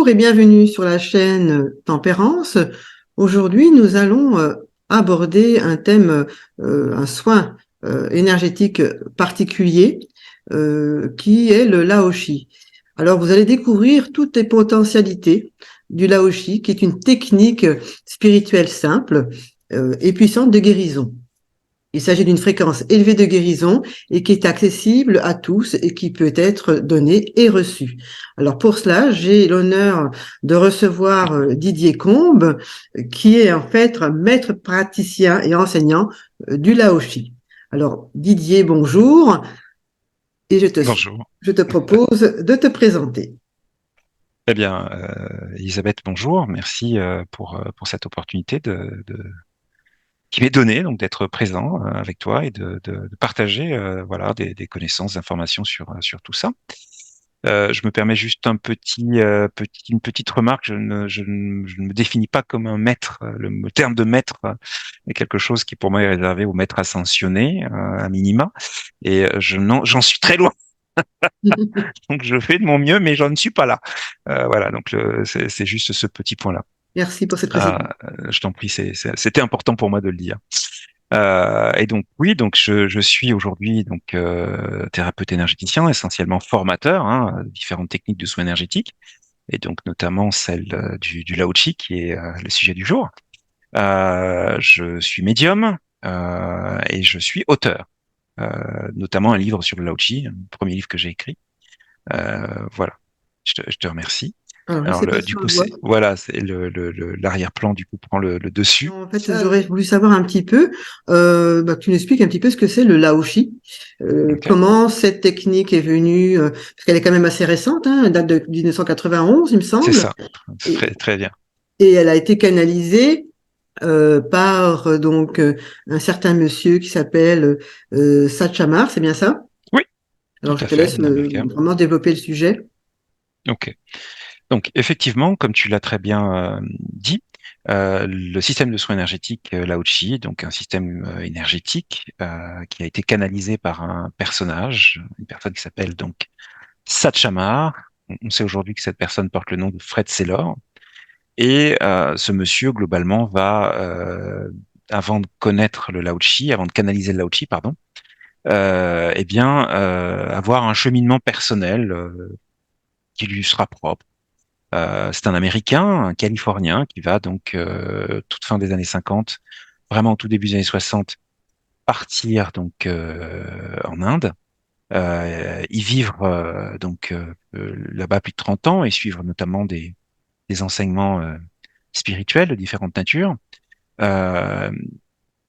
Bonjour et bienvenue sur la chaîne Tempérance. Aujourd'hui, nous allons aborder un thème, un soin énergétique particulier qui est le Laoshi. Alors, vous allez découvrir toutes les potentialités du Laoshi, qui est une technique spirituelle simple et puissante de guérison. Il s'agit d'une fréquence élevée de guérison et qui est accessible à tous et qui peut être donnée et reçue. Alors pour cela, j'ai l'honneur de recevoir Didier Combe, qui est en fait un maître praticien et enseignant du Laoshi. Alors Didier, bonjour, et Bonjour. je te propose de te présenter. Eh bien, Elisabeth, bonjour. Merci pour cette opportunité qui m'est donnée donc d'être présent avec toi et de partager voilà des connaissances, informations sur tout ça. Je me permets juste une petite remarque. Je ne me définis pas comme un maître. Le terme de maître est quelque chose qui pour moi est réservé aux maîtres ascensionnés à minima, et j'en suis très loin. Donc je fais de mon mieux, mais j'en ne suis pas là. Voilà, donc c'est juste ce petit point-là. Merci pour cette précision. Je t'en prie, c'était important pour moi de le dire. Et donc oui, donc je suis aujourd'hui donc thérapeute énergéticien, essentiellement formateur, hein, différentes techniques de soins énergétiques, et donc notamment celle du Lao Chi qui est le sujet du jour. Je suis médium et je suis auteur, notamment un livre sur le Lao Chi, le premier livre que j'ai écrit. Voilà, je te remercie. Alors, je ne Alors sais pas du si on coup le voit. c'est voilà, c'est l'arrière-plan du coup prend le dessus. En fait, j'aurais voulu savoir un petit peu, que tu nous expliques un petit peu ce que c'est le Laoshi, Ok, comment cette technique est venue, parce qu'elle est quand même assez récente, hein, elle date de 1991, il me c'est semble, ça, et, très très bien. et elle a été canalisée par un certain monsieur qui s'appelle Satchamar, c'est bien ça? Oui, tout Alors, je à te fait, laisse un Américain. vraiment développer le sujet. Ok. Donc effectivement, comme tu l'as très bien dit, le système de soins énergétiques Lao Chi, donc un système énergétique qui a été canalisé par un personnage, une personne qui s'appelle donc Satchamar. On sait aujourd'hui que cette personne porte le nom de Fred Saylor. Et ce monsieur, globalement, va, avant de connaître le Lao Chi, avant de canaliser le Lao Chi, pardon, eh bien, avoir un cheminement personnel qui lui sera propre. C'est un Américain, un Californien, qui va donc, toute fin des années 50, vraiment au tout début des années 60, partir donc en Inde, y vivre là-bas plus de 30 ans et suivre notamment des enseignements spirituels de différentes natures. Euh,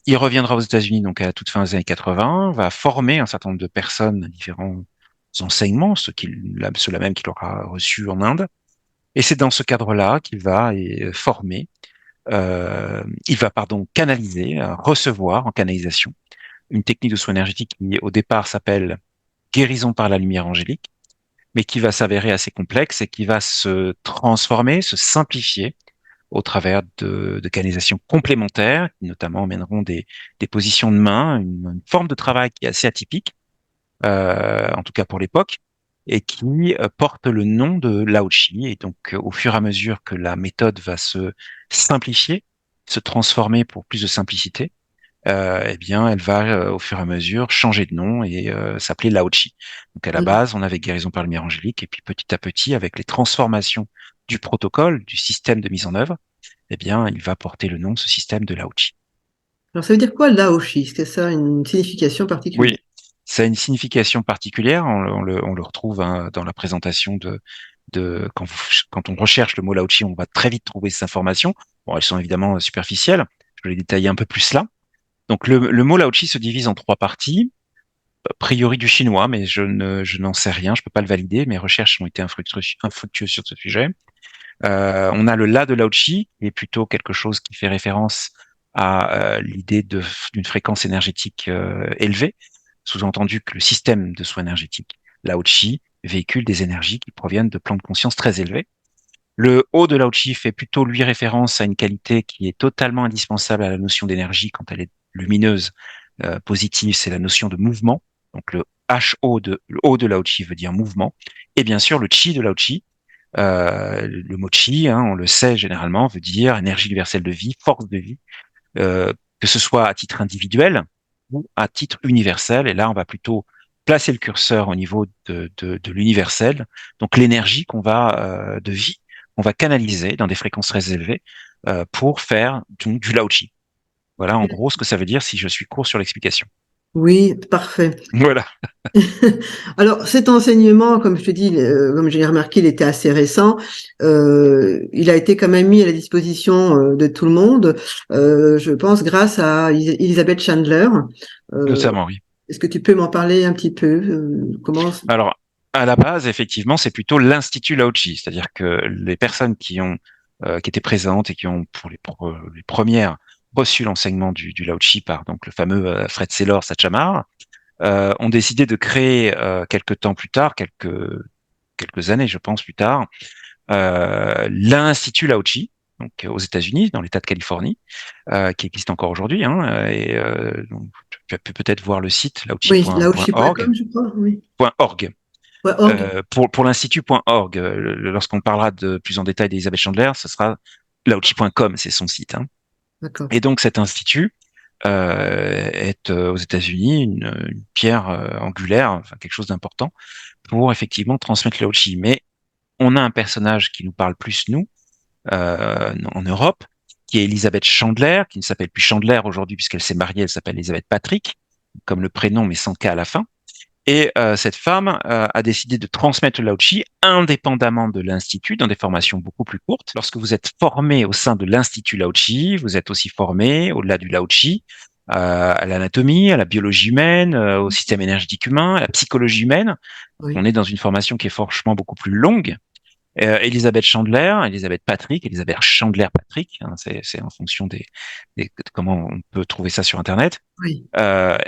il reviendra aux États-Unis donc à la toute fin des années 80, va former un certain nombre de personnes à différents enseignements, ceux-là même qu'il aura reçus en Inde. Et c'est dans ce cadre-là qu'il va former, il va pardon canaliser, recevoir en canalisation une technique de soins énergétique qui au départ s'appelle guérison par la lumière angélique, mais qui va s'avérer assez complexe et qui va se transformer, se simplifier au travers de canalisations complémentaires, qui notamment emmèneront des positions de main, une forme de travail qui est assez atypique, en tout cas pour l'époque, et qui porte le nom de Lao Chi. Et donc, au fur et à mesure que la méthode va se simplifier, se transformer pour plus de simplicité, eh bien, elle va au fur et à mesure changer de nom et s'appeler Lao Chi. Donc, à la Alors, base, on avait guérison par lumière angélique, et puis petit à petit, avec les transformations du protocole, du système de mise en œuvre, eh bien, il va porter le nom de ce système de Lao Chi. alors, ça veut dire quoi Laoshi? Est-ce que ça a une signification particulière? Oui, ça a une signification particulière. On le retrouve hein, dans la présentation quand on recherche le mot Lao Chi, on va très vite trouver ces informations. Bon, elles sont évidemment superficielles. Je vais les détailler un peu plus là. Donc, le mot Lao Chi se divise en trois parties. A priori du chinois, mais je n'en sais rien. Je peux pas le valider. Mes recherches ont été infructueuses sur ce sujet. On a le La de Lao Chi, qui est plutôt quelque chose qui fait référence à l'idée d'une fréquence énergétique élevée, sous-entendu que le système de soins énergétiques Lao Chi véhicule des énergies qui proviennent de plans de conscience très élevés. Le haut de Lao Chi fait plutôt lui référence à une qualité qui est totalement indispensable à la notion d'énergie quand elle est lumineuse, positive, c'est la notion de mouvement. Donc le haut de Lao Chi veut dire mouvement. Et bien sûr, le Chi de Lao Chi Le mot chi, hein, on le sait généralement, veut dire énergie universelle de vie, force de vie, que ce soit à titre individuel ou à titre universel. Et là, on va plutôt placer le curseur au niveau de l'universel, donc l'énergie qu'on va de vie, qu'on va canaliser dans des fréquences très élevées pour faire du Lao Chi. Voilà en gros ce que ça veut dire si je suis court sur l'explication. Oui, parfait. Voilà, Alors, cet enseignement, comme je te dis, comme j'ai remarqué, il était assez récent. Il a été quand même mis à la disposition de tout le monde, je pense, grâce à Elizabeth Chandler. Euh, notamment oui. Est-ce que tu peux m'en parler un petit peu? Comment? Alors, à la base, effectivement, c'est plutôt l'Institut Lao-Tzu, c'est-à-dire que les personnes qui étaient présentes et qui ont, pour les premières, reçu l'enseignement du Lao-Tzu par donc le fameux Fred Saylor Sachamar, ont décidé de créer quelques temps plus tard, quelques années, je pense, plus tard, l'Institut Lao-Tzu, donc aux États-Unis, dans l'État de Californie, qui existe encore aujourd'hui, hein, donc, tu as pu peut-être voir le site Oui, laochi.org. laoshi.com, je crois, oui. .org. Ouais, org. Pour l'institut.org, lorsqu'on parlera de plus en détail d'Elisabeth Chandler, ce sera laochi.com, c'est son site. Hein. D'accord. Et donc cet institut est aux États-Unis une pierre angulaire, enfin quelque chose d'important pour effectivement transmettre Laochi. Mais on a un personnage qui nous parle plus nous en Europe, qui est Elisabeth Chandler, qui ne s'appelle plus Chandler aujourd'hui puisqu'elle s'est mariée, elle s'appelle Elisabeth Patrick, comme le prénom mais sans K à la fin. Et cette femme a décidé de transmettre le Lao-Chi indépendamment de l'Institut, dans des formations beaucoup plus courtes. Lorsque vous êtes formé au sein de l'Institut Lao-Chi, vous êtes aussi formé, au-delà du Lao-Chi, à l'anatomie, à la biologie humaine, au système énergétique humain, à la psychologie humaine. Oui, On est dans une formation qui est franchement beaucoup plus longue. Elisabeth Chandler, Elisabeth Patrick, Elisabeth Chandler Patrick, hein, c'est en fonction comment on peut trouver ça sur Internet. oui.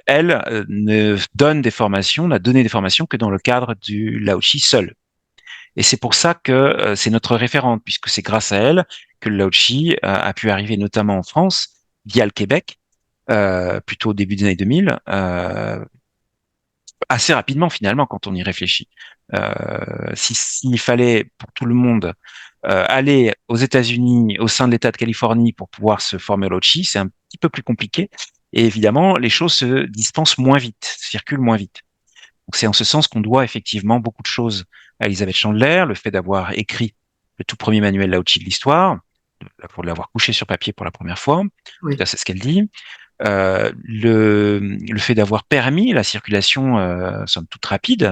Elle ne donne des formations, n'a donné des formations que dans le cadre du Laochi seul. Et c'est pour ça que c'est notre référente, puisque c'est grâce à elle que le Laochi a pu arriver notamment en France, via le Québec, plutôt au début des années 2000, assez rapidement finalement quand on y réfléchit. S'il fallait pour tout le monde aller aux États-Unis, au sein de l'État de Californie pour pouvoir se former au Laochi, c'est un petit peu plus compliqué. Et évidemment, les choses se dispensent moins vite, circulent moins vite. Donc c'est en ce sens qu'on doit effectivement beaucoup de choses à Elizabeth Chandler, le fait d'avoir écrit le tout premier manuel Lao-Tzu de l'histoire, pour l'avoir couché sur papier pour la première fois, en tout Oui. cas c'est ce qu'elle dit, le fait d'avoir permis la circulation, somme toute rapide,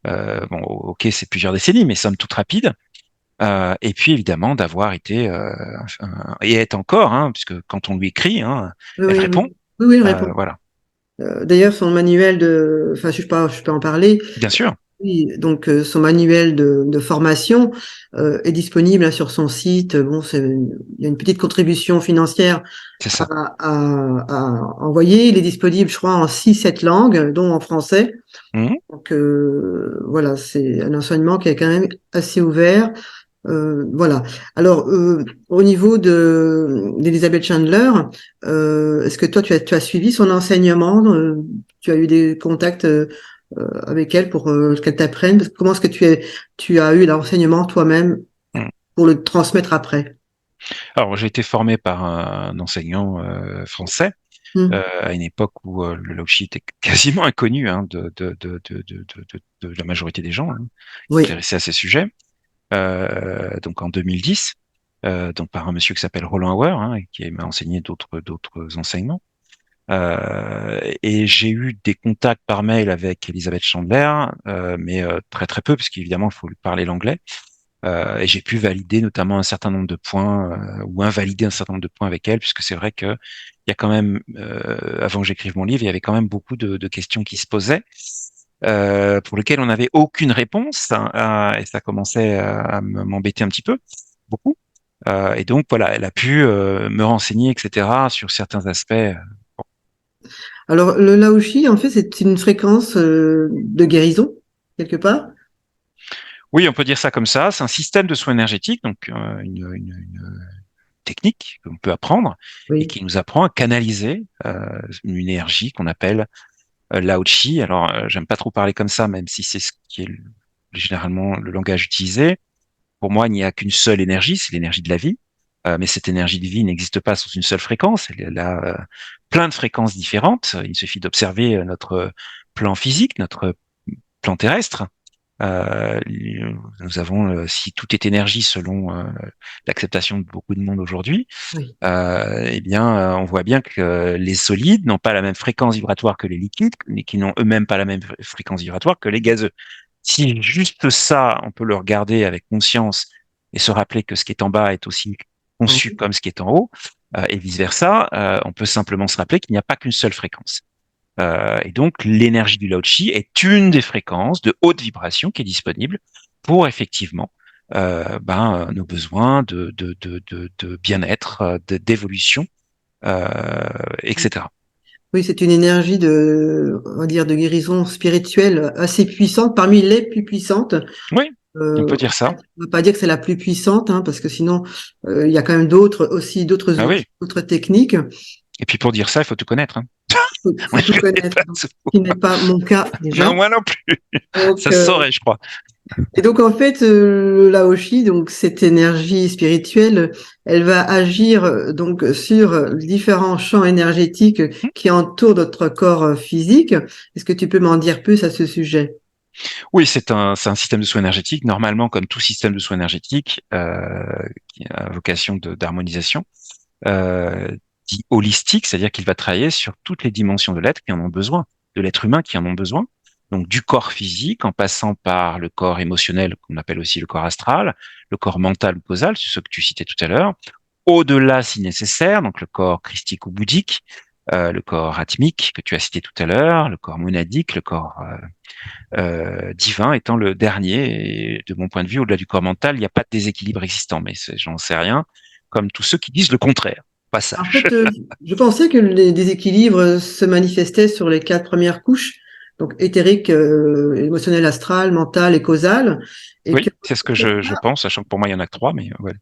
bon ok c'est plusieurs décennies, mais somme toute rapide, et puis évidemment d'avoir été, et est encore, hein, puisque quand on lui écrit, hein, Oui, elle oui, répond, oui. Oui, oui, réponds. voilà, D'ailleurs, son manuel de, enfin, je peux en parler. bien sûr, Oui, donc son manuel de formation est disponible là, sur son site. Bon, il y a une petite contribution financière c'est ça. à envoyer. Il est disponible, je crois, en 6, 7 langues, dont en français. Mhm. Donc voilà, c'est un enseignement qui est quand même assez ouvert. Voilà. Alors, au niveau d'Elizabeth Chandler, est-ce que toi, tu as suivi son enseignement? Tu as eu des contacts avec elle pour qu'elle t'apprenne? Comment est-ce que tu as eu l'enseignement toi-même Mhm. pour le transmettre après? Alors, j'ai été formé par un enseignant français Hmm. à une époque où le Laoshi était quasiment inconnu hein, de la majorité des gens hein, qui Oui, s'intéressaient à ces sujets. Donc en 2010, donc par un monsieur qui s'appelle Roland Hauer, hein, et qui m'a enseigné d'autres enseignements. Et j'ai eu des contacts par mail avec Elisabeth Chandler, mais très très peu, parce qu'évidemment il faut lui parler l'anglais. Et j'ai pu valider notamment un certain nombre de points ou invalider un certain nombre de points avec elle, puisque c'est vrai que il y a quand même, avant que j'écrive mon livre, il y avait quand même beaucoup de questions qui se posaient, pour lesquelles on n'avait aucune réponse, hein, et ça commençait à m'embêter un petit peu, beaucoup. Et donc voilà, elle a pu me renseigner, etc., sur certains aspects. alors le Laoshi, en fait, c'est une fréquence de guérison, quelque part. Oui, on peut dire ça comme ça. C'est un système de soins énergétiques, donc une technique qu'on peut apprendre et Oui. qui nous apprend à canaliser une énergie qu'on appelle Lao Chi. Alors, j'aime pas trop parler comme ça, même si c'est ce qui est généralement le langage utilisé. pour moi, il n'y a qu'une seule énergie, c'est l'énergie de la vie. Mais cette énergie de vie n'existe pas sous une seule fréquence. Elle a plein de fréquences différentes. Il suffit d'observer notre plan physique, notre plan terrestre. Nous avons, si tout est énergie selon l'acceptation de beaucoup de monde aujourd'hui, Oui. eh bien, on voit bien que les solides n'ont pas la même fréquence vibratoire que les liquides, mais qui n'ont eux-mêmes pas la même fréquence vibratoire que les gazeux. Si juste ça, on peut le regarder avec conscience et se rappeler que ce qui est en bas est aussi conçu Oui. comme ce qui est en haut, et vice-versa, on peut simplement se rappeler qu'il n'y a pas qu'une seule fréquence. Et donc, l'énergie du Lao Chi est une des fréquences de haute vibration qui est disponible pour effectivement nos besoins de bien-être, d'évolution, etc. Oui, c'est une énergie on va dire, de guérison spirituelle assez puissante, parmi les plus puissantes. Oui, on peut Euh, dire ça. on ne va pas dire que c'est la plus puissante, hein, parce que sinon, il y a quand même d'autres Ah oui. outils, d'autres techniques. Et puis pour dire ça, il faut tout connaître. Hein. Faut Moi, tout je connais connaître, pas hein, ce ce qui n'est pas mon cas Non, déjà. moi non plus. Donc, Ça se saurait, je crois. et donc en fait, le Laoshi, donc cette énergie spirituelle, elle va agir donc sur différents champs énergétiques qui entourent notre corps physique. Est-ce que tu peux m'en dire plus à ce sujet? Oui, c'est un système de soins énergétique, normalement, comme tout système de soins énergétique, qui a vocation d'harmonisation, euh, dit holistique, c'est-à-dire qu'il va travailler sur toutes les dimensions de l'être qui en ont besoin, de l'être humain qui en ont besoin. Donc, du corps physique, en passant par le corps émotionnel, qu'on appelle aussi le corps astral, le corps mental ou causal, c'est ce que tu citais tout à l'heure, au-delà si nécessaire, donc le corps christique ou bouddhique, le corps atmique que tu as cité tout à l'heure, le corps monadique, le corps divin étant le dernier. Et de mon point de vue, au-delà du corps mental, il n'y a pas de déséquilibre existant, mais j'en sais rien, comme tous ceux qui disent le contraire. En Passage. fait, je pensais que les déséquilibres se manifestaient sur les quatre premières couches, donc éthérique, émotionnel, astral, mental et causal, et que Oui, c'est ce que je pense, sachant que pour moi, il y en a que trois, mais ouais.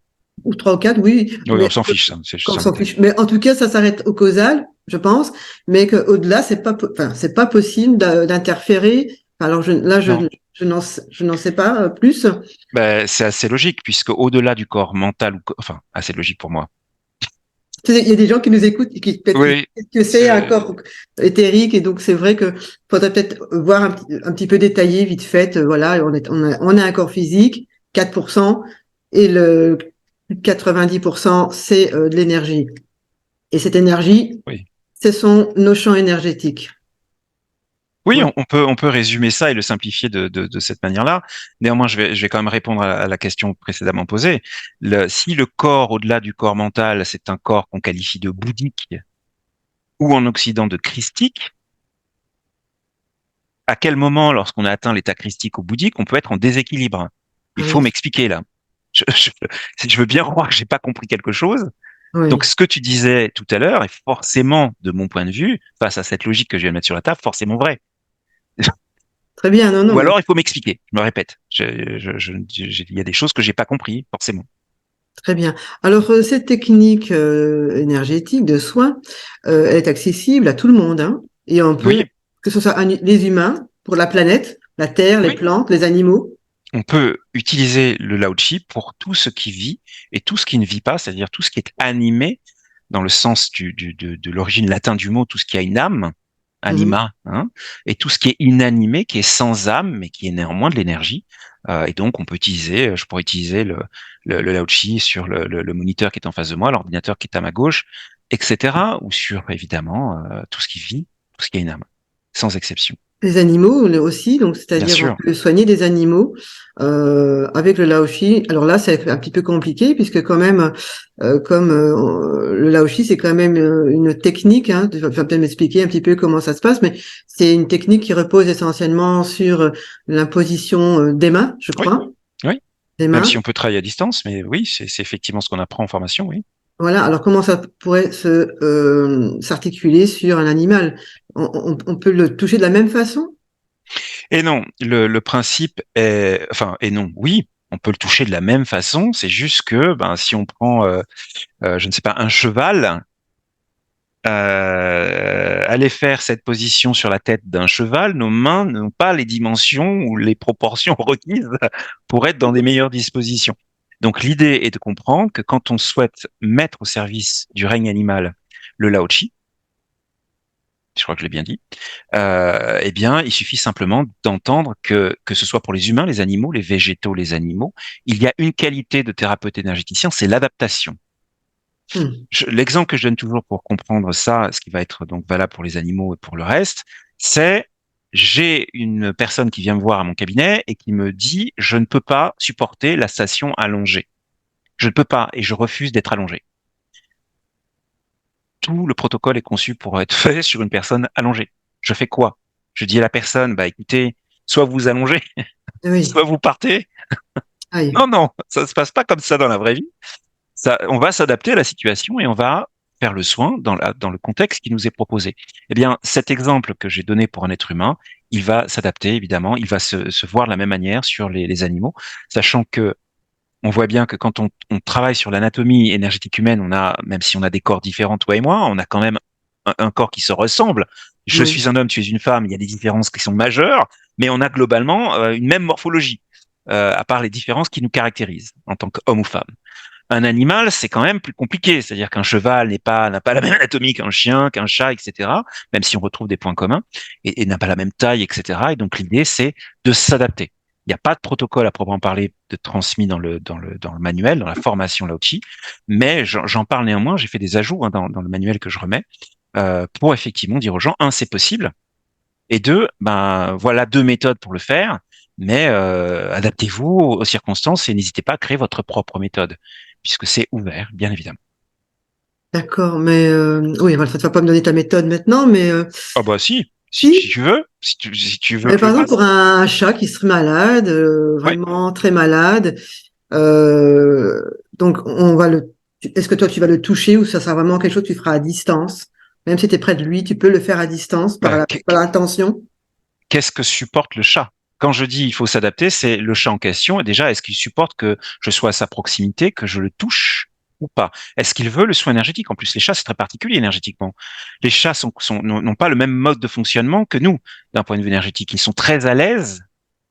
ou trois ou quatre, oui, Oui, on mais s'en fiche, ça, c'est juste qu'on un s'en détail. fiche. Mais en tout cas, ça s'arrête au causal, je pense, mais qu'au-delà, enfin, c'est pas possible d'interférer. Alors Non, je n'en sais pas plus. ben, c'est assez logique, puisque au-delà du corps mental, enfin, assez logique pour moi. Tu sais, il y a des gens qui nous écoutent et qui peut-être Oui, disent que c'est un corps éthérique, et donc c'est vrai que faudrait peut-être voir un petit peu détaillé, vite fait. Voilà, on a un corps physique, 4%, et le 90%, c'est de l'énergie. Et cette énergie, oui. ce sont nos champs énergétiques. Oui, Voilà. on peut résumer ça et le simplifier de cette manière-là. Néanmoins, je vais quand même répondre à la question précédemment posée. Si le corps, au-delà du corps mental, c'est un corps qu'on qualifie de bouddhique ou en Occident de christique, à quel moment, lorsqu'on a atteint l'état christique ou bouddhique, on peut être en déséquilibre? Il faut Oui, m'expliquer là. Je, je veux bien croire que j'ai pas compris quelque chose. Donc, oui, ce que tu disais tout à l'heure est forcément, de mon point de vue, face à cette logique que je viens de mettre sur la table, forcément vrai. très bien. Non, Ou non, alors, il faut m'expliquer. Je me répète. Il y a des choses que j'ai pas compris, forcément. très bien. Alors, cette technique énergétique de soin, elle est accessible à tout le monde, hein, et on peut, Oui, que ce soit les humains, pour la planète, la terre, les oui. plantes, les animaux. On peut utiliser le Lao Chi pour tout ce qui vit et tout ce qui ne vit pas, c'est-à-dire tout ce qui est animé dans le sens de l'origine latine du mot, tout ce qui a une âme, Mhm. anima, hein, et tout ce qui est inanimé, qui est sans âme, mais qui est néanmoins de l'énergie. Et donc, on peut utiliser, je pourrais utiliser le Lao Chi sur le moniteur qui est en face de moi, l'ordinateur qui est à ma gauche, etc., ou sur, évidemment, tout ce qui vit, tout ce qui a une âme, sans exception. Les animaux aussi, donc Bien c'est-à-dire on sûr. peut soigner des animaux avec le laoshi. Alors là, c'est un petit peu compliqué puisque quand même, comme le laoshi, c'est quand même une technique. Hein, tu vas peut-être m'expliquer un petit peu comment ça se passe, mais c'est une technique qui repose essentiellement sur l'imposition des mains, je Oui, crois, oui. des Même mains. si on peut travailler à distance, mais oui, c'est effectivement ce qu'on apprend en formation, oui. Voilà. Alors comment ça pourrait s'articuler sur un animal? On peut le toucher de la même façon? Et non, le principe est, enfin, et non, oui, on peut le toucher de la même façon. C'est juste que, ben, si on prend, je ne sais pas, un cheval, aller faire cette position sur la tête d'un cheval, nos mains n'ont pas les dimensions ou les proportions requises pour être dans des meilleures dispositions. Donc l'idée est de comprendre que quand on souhaite mettre au service du règne animal le Lao Chi, je crois que je l'ai bien dit, eh bien, il suffit simplement d'entendre que ce soit pour les humains, les animaux, les végétaux, les animaux, il y a une qualité de thérapeute énergéticien, c'est l'adaptation. Hmm. L'exemple que je donne toujours pour comprendre ça, ce qui va être donc valable pour les animaux et pour le reste, c'est j'ai une personne qui vient me voir à mon cabinet et qui me dit je ne peux pas supporter la station allongée. Je ne peux pas et je refuse d'être allongé. Tout le protocole est conçu pour être fait sur une personne allongée. Je fais quoi? Je dis à la personne, bah écoutez, soit vous vous allongez, Oui. soit vous partez. Aïe. Non, non, ça se passe pas comme ça dans la vraie vie. Ça, on va s'adapter à la situation et on va faire le soin dans le contexte qui nous est proposé. Eh bien, cet exemple que j'ai donné pour un être humain, il va s'adapter, évidemment, il va se voir de la même manière sur les animaux, sachant que on voit bien que quand on travaille sur l'anatomie énergétique humaine, on a, même si on a des corps différents, toi et moi, on a quand même un corps qui se ressemble. Je Oui. suis un homme, tu es une femme, il y a des différences qui sont majeures, mais on a globalement une même morphologie, à part les différences qui nous caractérisent en tant qu'homme ou femme. Un animal, c'est quand même plus compliqué. C'est-à-dire qu'un cheval n'a pas la même anatomie qu'un chien, qu'un chat, etc. Même si on retrouve des points communs et n'a pas la même taille, etc. Et donc l'idée, c'est de s'adapter. Il n'y a pas de protocole à proprement parler de transmis dans le manuel, dans la formation Laochi, mais j'en parle néanmoins. J'ai fait des ajouts dans le manuel que je remets pour effectivement dire aux gens, un, c'est possible, et deux, ben voilà deux méthodes pour le faire, mais adaptez-vous aux circonstances et n'hésitez pas à créer votre propre méthode, puisque c'est ouvert, bien évidemment. D'accord. Mais oui, voilà, ça ne va pas me donner ta méthode maintenant, mais Ah bah si, si si. tu veux, si tu veux Mais que je par le exemple, fasse. pour un chat qui serait malade, Ouais. vraiment très malade, euh, donc on va le. Est-ce que toi tu vas le toucher ou ça sera vraiment quelque chose que tu feras à distance? Même si tu es près de lui, tu peux le faire à distance Bah, par l'intention? qu'est-ce que supporte le chat? Quand je dis il faut s'adapter, c'est le chat en question. Et déjà, est-ce qu'il supporte que je sois à sa proximité, que je le touche ou pas? Est-ce qu'il veut le soin énergétique? En plus, les chats, c'est très particulier énergétiquement. Les chats n'ont pas le même mode de fonctionnement que nous, d'un point de vue énergétique. Ils sont très à l'aise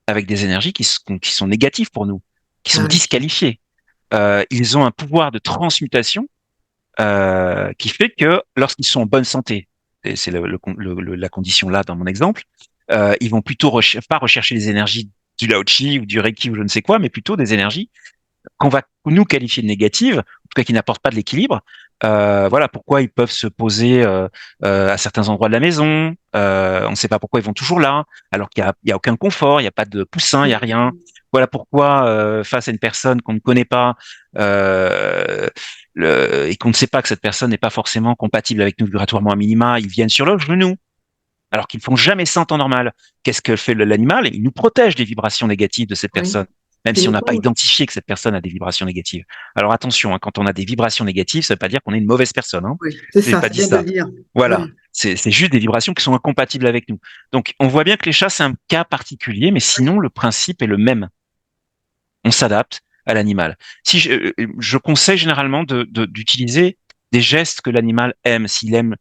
avec des énergies qui sont négatives pour nous, qui sont Ah oui. disqualifiées. Ils ont un pouvoir de transmutation qui fait que lorsqu'ils sont en bonne santé, et c'est la condition là dans mon exemple, ils vont plutôt pas rechercher les énergies du Lao Chi ou du Reiki ou je ne sais quoi, mais plutôt des énergies qu'on va nous qualifier de négatives, en tout cas qui n'apportent pas de l'équilibre. Voilà pourquoi ils peuvent se poser à certains endroits de la maison. On ne sait pas pourquoi ils vont toujours là, alors qu'il y a aucun confort, il n'y a pas de coussin, il n'y a rien. Voilà pourquoi face à une personne qu'on ne connaît pas euh, et qu'on ne sait pas que cette personne n'est pas forcément compatible avec nous vibratoirement à minima, ils viennent sur le genou, alors qu'ils ne font jamais ça en temps normal. Qu'est-ce que fait l'animal? Il nous protège des vibrations négatives de cette Oui. personne, même C'est si on une n'a pas éponge. identifié que cette personne a des vibrations négatives. Alors attention, hein, quand on a des vibrations négatives, ça ne veut pas dire qu'on est une mauvaise personne. Hein. Oui, c'est Je n'ai ça, pas c'est dit bien de le ça. dire. Voilà, Oui. c'est juste des vibrations qui sont incompatibles avec nous. Donc on voit bien que les chats, c'est un cas particulier, mais sinon le principe est le même. On s'adapte à l'animal. Si je conseille généralement d'utiliser des gestes que l'animal aime. S'il aime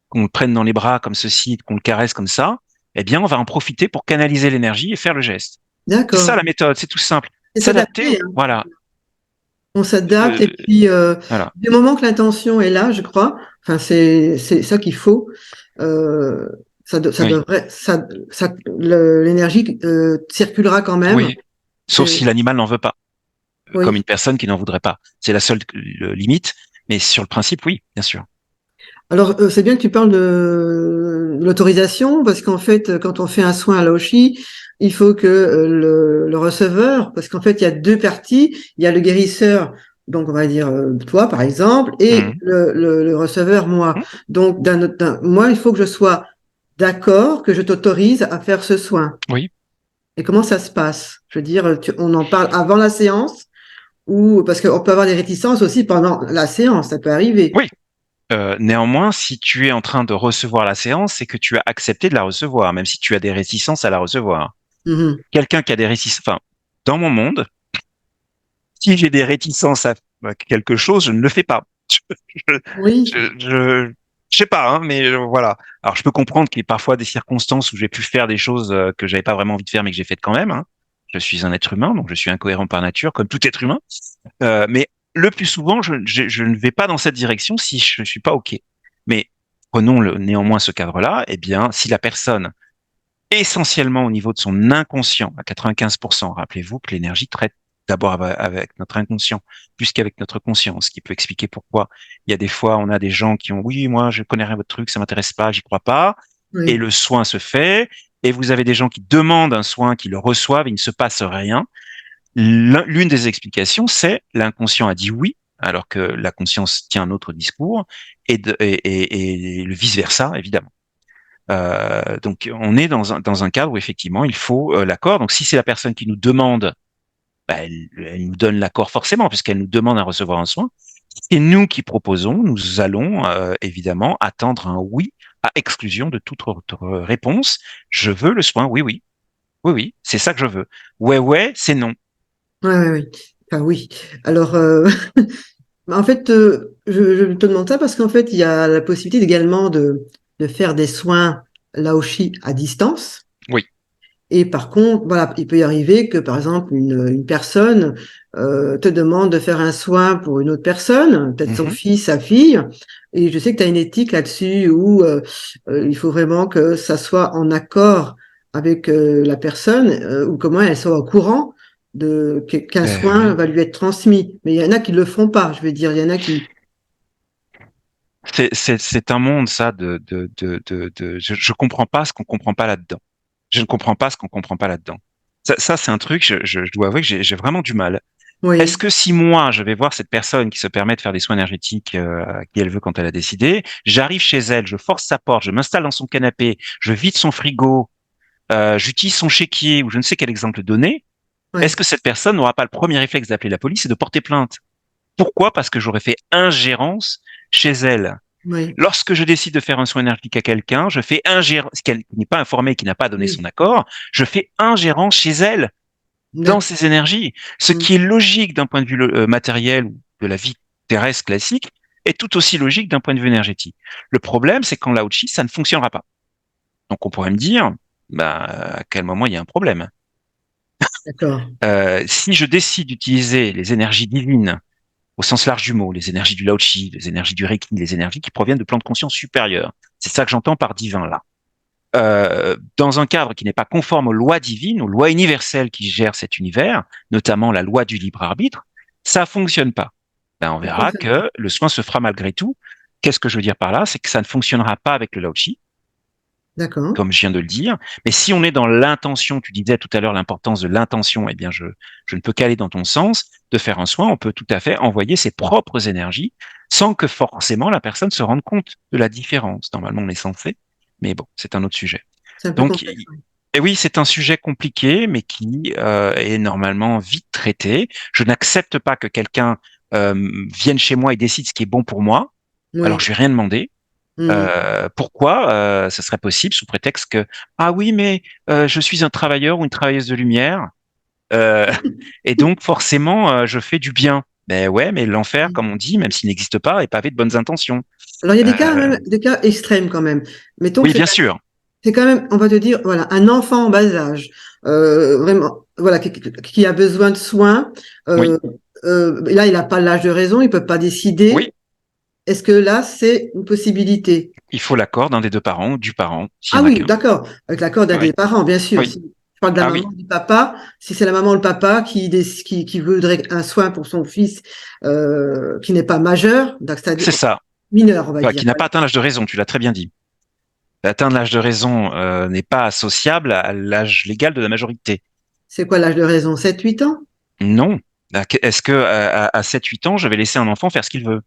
qu'on le prenne dans les bras comme ceci, qu'on le caresse comme ça, eh bien, on va en profiter pour canaliser l'énergie et faire le geste. C'est ça D'accord. la méthode, c'est tout simple. C'est S'adapter, s'adapter, hein. voilà, On s'adapte et euh, puis voilà, du moment que l'intention est là, je crois, enfin c'est ça qu'il faut. euh, ça oui, devrait, l'énergie circulera quand même. oui. Sauf C'est si l'animal n'en veut pas, comme oui. une personne qui n'en voudrait pas. C'est la seule limite, mais sur le principe, oui, bien sûr. Alors, c'est bien que tu parles de l'autorisation, parce qu'en fait, quand on fait un soin à l'Aoshi, il faut que le receveur, parce qu'en fait, il y a deux parties, il y a le guérisseur, donc on va dire toi, par exemple, et Mhm. le receveur, moi. Mhm. Donc, moi, il faut que je sois d'accord, que je t'autorise à faire ce soin. Oui, Et comment ça se passe? Je veux dire, on en parle avant la séance, ou parce qu'on peut avoir des réticences aussi pendant la séance, ça peut arriver. oui. Néanmoins, si tu es en train de recevoir la séance, c'est que tu as accepté de la recevoir, même si tu as des réticences à la recevoir. Mhm. Quelqu'un qui a des réticences, enfin, dans mon monde, si j'ai des réticences à quelque chose, je ne le fais pas. Je, Oui. je sais pas, hein, mais voilà. Alors, je peux comprendre qu'il y ait parfois des circonstances où j'ai pu faire des choses que j'avais pas vraiment envie de faire, mais que j'ai faites quand même. Hein. Je suis un être humain, donc je suis incohérent par nature, comme tout être humain. Mais le plus souvent, je ne vais pas dans cette direction si je ne suis pas OK. Mais prenons néanmoins ce cadre-là. Eh bien, si la personne, essentiellement au niveau de son inconscient, à 95%, rappelez-vous que l'énergie traite d'abord avec notre inconscient, plus qu'avec notre conscience, ce qui peut expliquer pourquoi il y a des fois, on a des gens qui ont, oui, moi, je connais rien à votre truc, ça m'intéresse pas, j'y crois pas, et Oui, le soin se fait, et vous avez des gens qui demandent un soin, qui le reçoivent, et il ne se passe rien. L'une des explications, c'est l'inconscient a dit oui, alors que la conscience tient un autre discours, et le vice-versa, évidemment. Donc, on est dans un cadre où effectivement, il faut l'accord. Donc, si c'est la personne qui nous demande, bah, elle nous donne l'accord forcément, puisqu'elle nous demande à recevoir un soin. Et nous qui proposons, nous allons évidemment attendre un oui à exclusion de toute autre réponse. Je veux le soin, oui, oui, oui, oui, c'est ça que je veux. Ouais, ouais, c'est non. ouais, ouais, oui. Enfin, oui. Alors, en fait, je te demande ça parce qu'en fait, il y a la possibilité également de faire des soins Laoshi à distance. Oui. Et par contre, voilà, il peut y arriver que, par exemple, une personne te demande de faire un soin pour une autre personne, peut-être son Mhm. fils, sa fille. Et je sais que tu as une éthique là-dessus où il faut vraiment que ça soit en accord avec la personne ou comment elle soit au courant qu'un Ben soin oui. va lui être transmis. Mais il y en a qui le font pas, je veux dire, il y en a qui... C'est un monde, ça, je comprends pas ce qu'on comprend pas là-dedans. Je ne comprends pas ce qu'on comprend pas là-dedans. Ça c'est un truc, je dois avouer que j'ai vraiment du mal. Est-ce Oui, que si moi, je vais voir cette personne qui se permet de faire des soins énergétiques qui elle veut quand elle a décidé, j'arrive chez elle, je force sa porte, je m'installe dans son canapé, je vide son frigo, j'utilise son chéquier ou je ne sais quel exemple donner, est-ce oui, que cette personne n'aura pas le premier réflexe d'appeler la police et de porter plainte? Pourquoi? Parce que j'aurais fait ingérence chez elle. oui, Lorsque je décide de faire un soin énergétique à quelqu'un, je fais ingérence, qui n'est pas informé, qui n'a pas donné son oui, accord, je fais ingérence chez elle dans d'accord. ses énergies. Ce Mm, qui est logique d'un point de vue matériel ou de la vie terrestre classique est tout aussi logique d'un point de vue énergétique. Le problème, c'est qu'en Lao-Chi, ça ne fonctionnera pas. Donc on pourrait me dire, bah, à quel moment il y a un problème? d'accord. Si je décide d'utiliser les énergies divines au sens large du mot, les énergies du Lao-Chi, les énergies du Reiki, les énergies qui proviennent de plans de conscience supérieurs, c'est ça que j'entends par divin là. Dans un cadre qui n'est pas conforme aux lois divines, aux lois universelles qui gèrent cet univers, notamment la loi du libre arbitre, ça fonctionne pas. Ben, on Ça verra fonctionne pas. que le soin se fera malgré tout. Qu'est-ce que je veux dire par là? C'est que ça ne fonctionnera pas avec le Lao-Chi, D'accord. comme je viens de le dire. Mais si on est dans l'intention, tu disais tout à l'heure l'importance de l'intention, eh bien, je ne peux qu'aller dans ton sens de faire un soin. On peut tout à fait envoyer ses propres énergies sans que forcément la personne se rende compte de la différence. Normalement, on est censé, mais bon, c'est un autre sujet. C'est un peu Donc, complexe. et oui, c'est un sujet compliqué, mais qui est normalement vite traité. Je n'accepte pas que quelqu'un vienne chez moi et décide ce qui est bon pour moi, alors que Oui. je vais rien demander. Mm. Pourquoi ce serait possible sous prétexte que ah oui, mais je suis un travailleur ou une travailleuse de lumière euh, et donc forcément je fais du bien. Ben ouais, mais l'enfer, Mm. comme on dit, même s'il n'existe pas, est pavé de bonnes intentions. Alors, il y a des cas, Euh, même, des cas extrêmes quand même. Mettons que oui, bien sûr. c'est quand même, on va te dire, voilà, un enfant en bas âge, vraiment, voilà, qui a besoin de soins. Oui, Euh, là, il n'a pas l'âge de raison, il peut pas décider. oui. Est-ce que là, c'est une possibilité? Il faut l'accord d'un des deux parents ou du parent, s'il y Ah en a oui, qu'un. d'accord, avec l'accord d'un des Oui, parents, bien sûr. oui. Si je parle de la Ah maman, oui, du papa, si c'est la maman ou le papa qui voudrait un soin pour son fils qui n'est pas majeur, donc c'est-à-dire c'est ça. mineur, on va Enfin, dire. qui n'a pas atteint l'âge de raison, tu l'as très bien dit. Atteindre l'âge de raison n'est pas associable à l'âge légal de la majorité. C'est quoi l'âge de raison? 7, 8 ans? Non. Est-ce que à 7-8 ans, je vais laisser un enfant faire ce qu'il veut?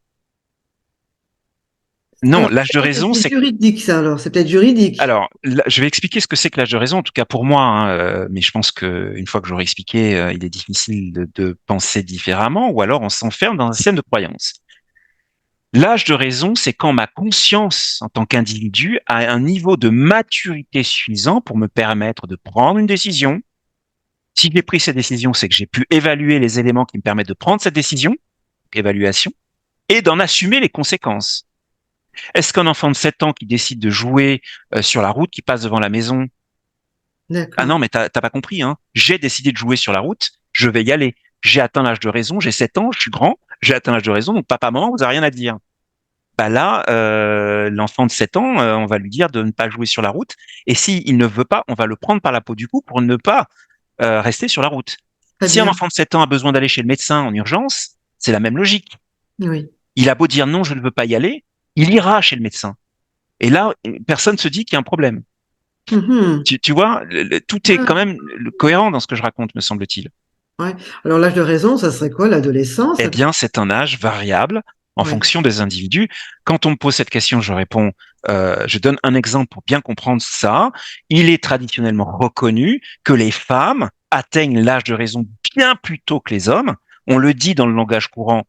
Non, Alors, l'âge de raison, c'est c'est... juridique, ça, alors. C'est peut-être juridique. Alors, je vais expliquer ce que c'est que l'âge de raison, en tout cas pour moi, hein, mais je pense que une fois que j'aurai expliqué, il est difficile de penser différemment, ou alors on s'enferme dans un système de croyance. L'âge de raison, c'est quand ma conscience en tant qu'individu a un niveau de maturité suffisant pour me permettre de prendre une décision. Si j'ai pris cette décision, c'est que j'ai pu évaluer les éléments qui me permettent de prendre cette décision, évaluation, et d'en assumer les conséquences. Est-ce qu'un enfant de 7 ans qui décide de jouer sur la route qui passe devant la maison, Ah D'accord. non, mais t'as pas compris, hein. J'ai décidé de jouer sur la route, je vais y aller. J'ai atteint l'âge de raison, j'ai 7 ans, je suis grand, j'ai atteint l'âge de raison, donc papa, maman, vous avez rien à dire. Bah là, l'enfant de 7 ans, on va lui dire de ne pas jouer sur la route. Et s'il ne veut pas, on va le prendre par la peau du cou pour ne pas rester sur la route. Très Si un bien. enfant de 7 ans a besoin d'aller chez le médecin en urgence, c'est la même logique. Oui. Il a beau dire non, je ne veux pas y aller, il ira chez le médecin. Et là, personne se dit qu'il y a un problème. Mhm. Tu vois, tout est Ouais, quand même cohérent dans ce que je raconte, me semble-t-il. ouais. Alors, l'âge de raison, ça serait quoi? L'adolescence? Eh bien, c'est un âge variable en Oui. fonction des individus. Quand on me pose cette question, je réponds, je donne un exemple pour bien comprendre ça. Il est traditionnellement reconnu que les femmes atteignent l'âge de raison bien plus tôt que les hommes. On le dit dans le langage courant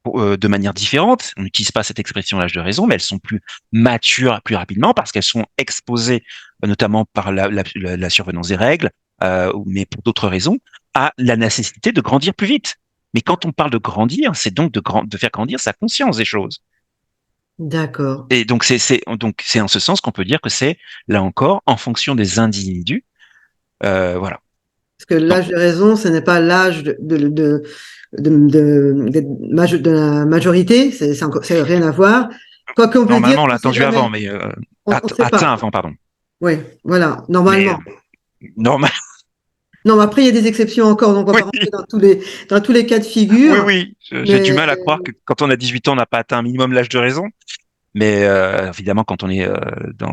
de manière différente. On n'utilise pas cette expression l'âge de raison, mais elles sont plus matures plus rapidement parce qu'elles sont exposées, notamment par la survenance des règles, mais pour d'autres raisons, à la nécessité de grandir plus vite. Mais quand on parle de grandir, c'est donc de faire grandir sa conscience des choses. D'accord. Et donc c'est en ce sens qu'on peut dire que c'est là encore en fonction des individus. Voilà. Parce que Donc l'âge de raison, ce n'est pas l'âge de la majorité, c'est rien à voir. Quoi qu'on peut dire normalement on l'a qu'on ne sait attendu avant, jamais. mais On ne sait atteint pas. avant, pardon. Oui, voilà, Mais normalement. normal. Non, mais après, il y a des exceptions encore, donc on va pas Oui, rentrer dans tous les cas de oui, figure. oui. J'ai du Mais mal à croire que quand on a 18 ans, on n'a pas atteint un minimum l'âge de raison. Mais évidemment, quand on est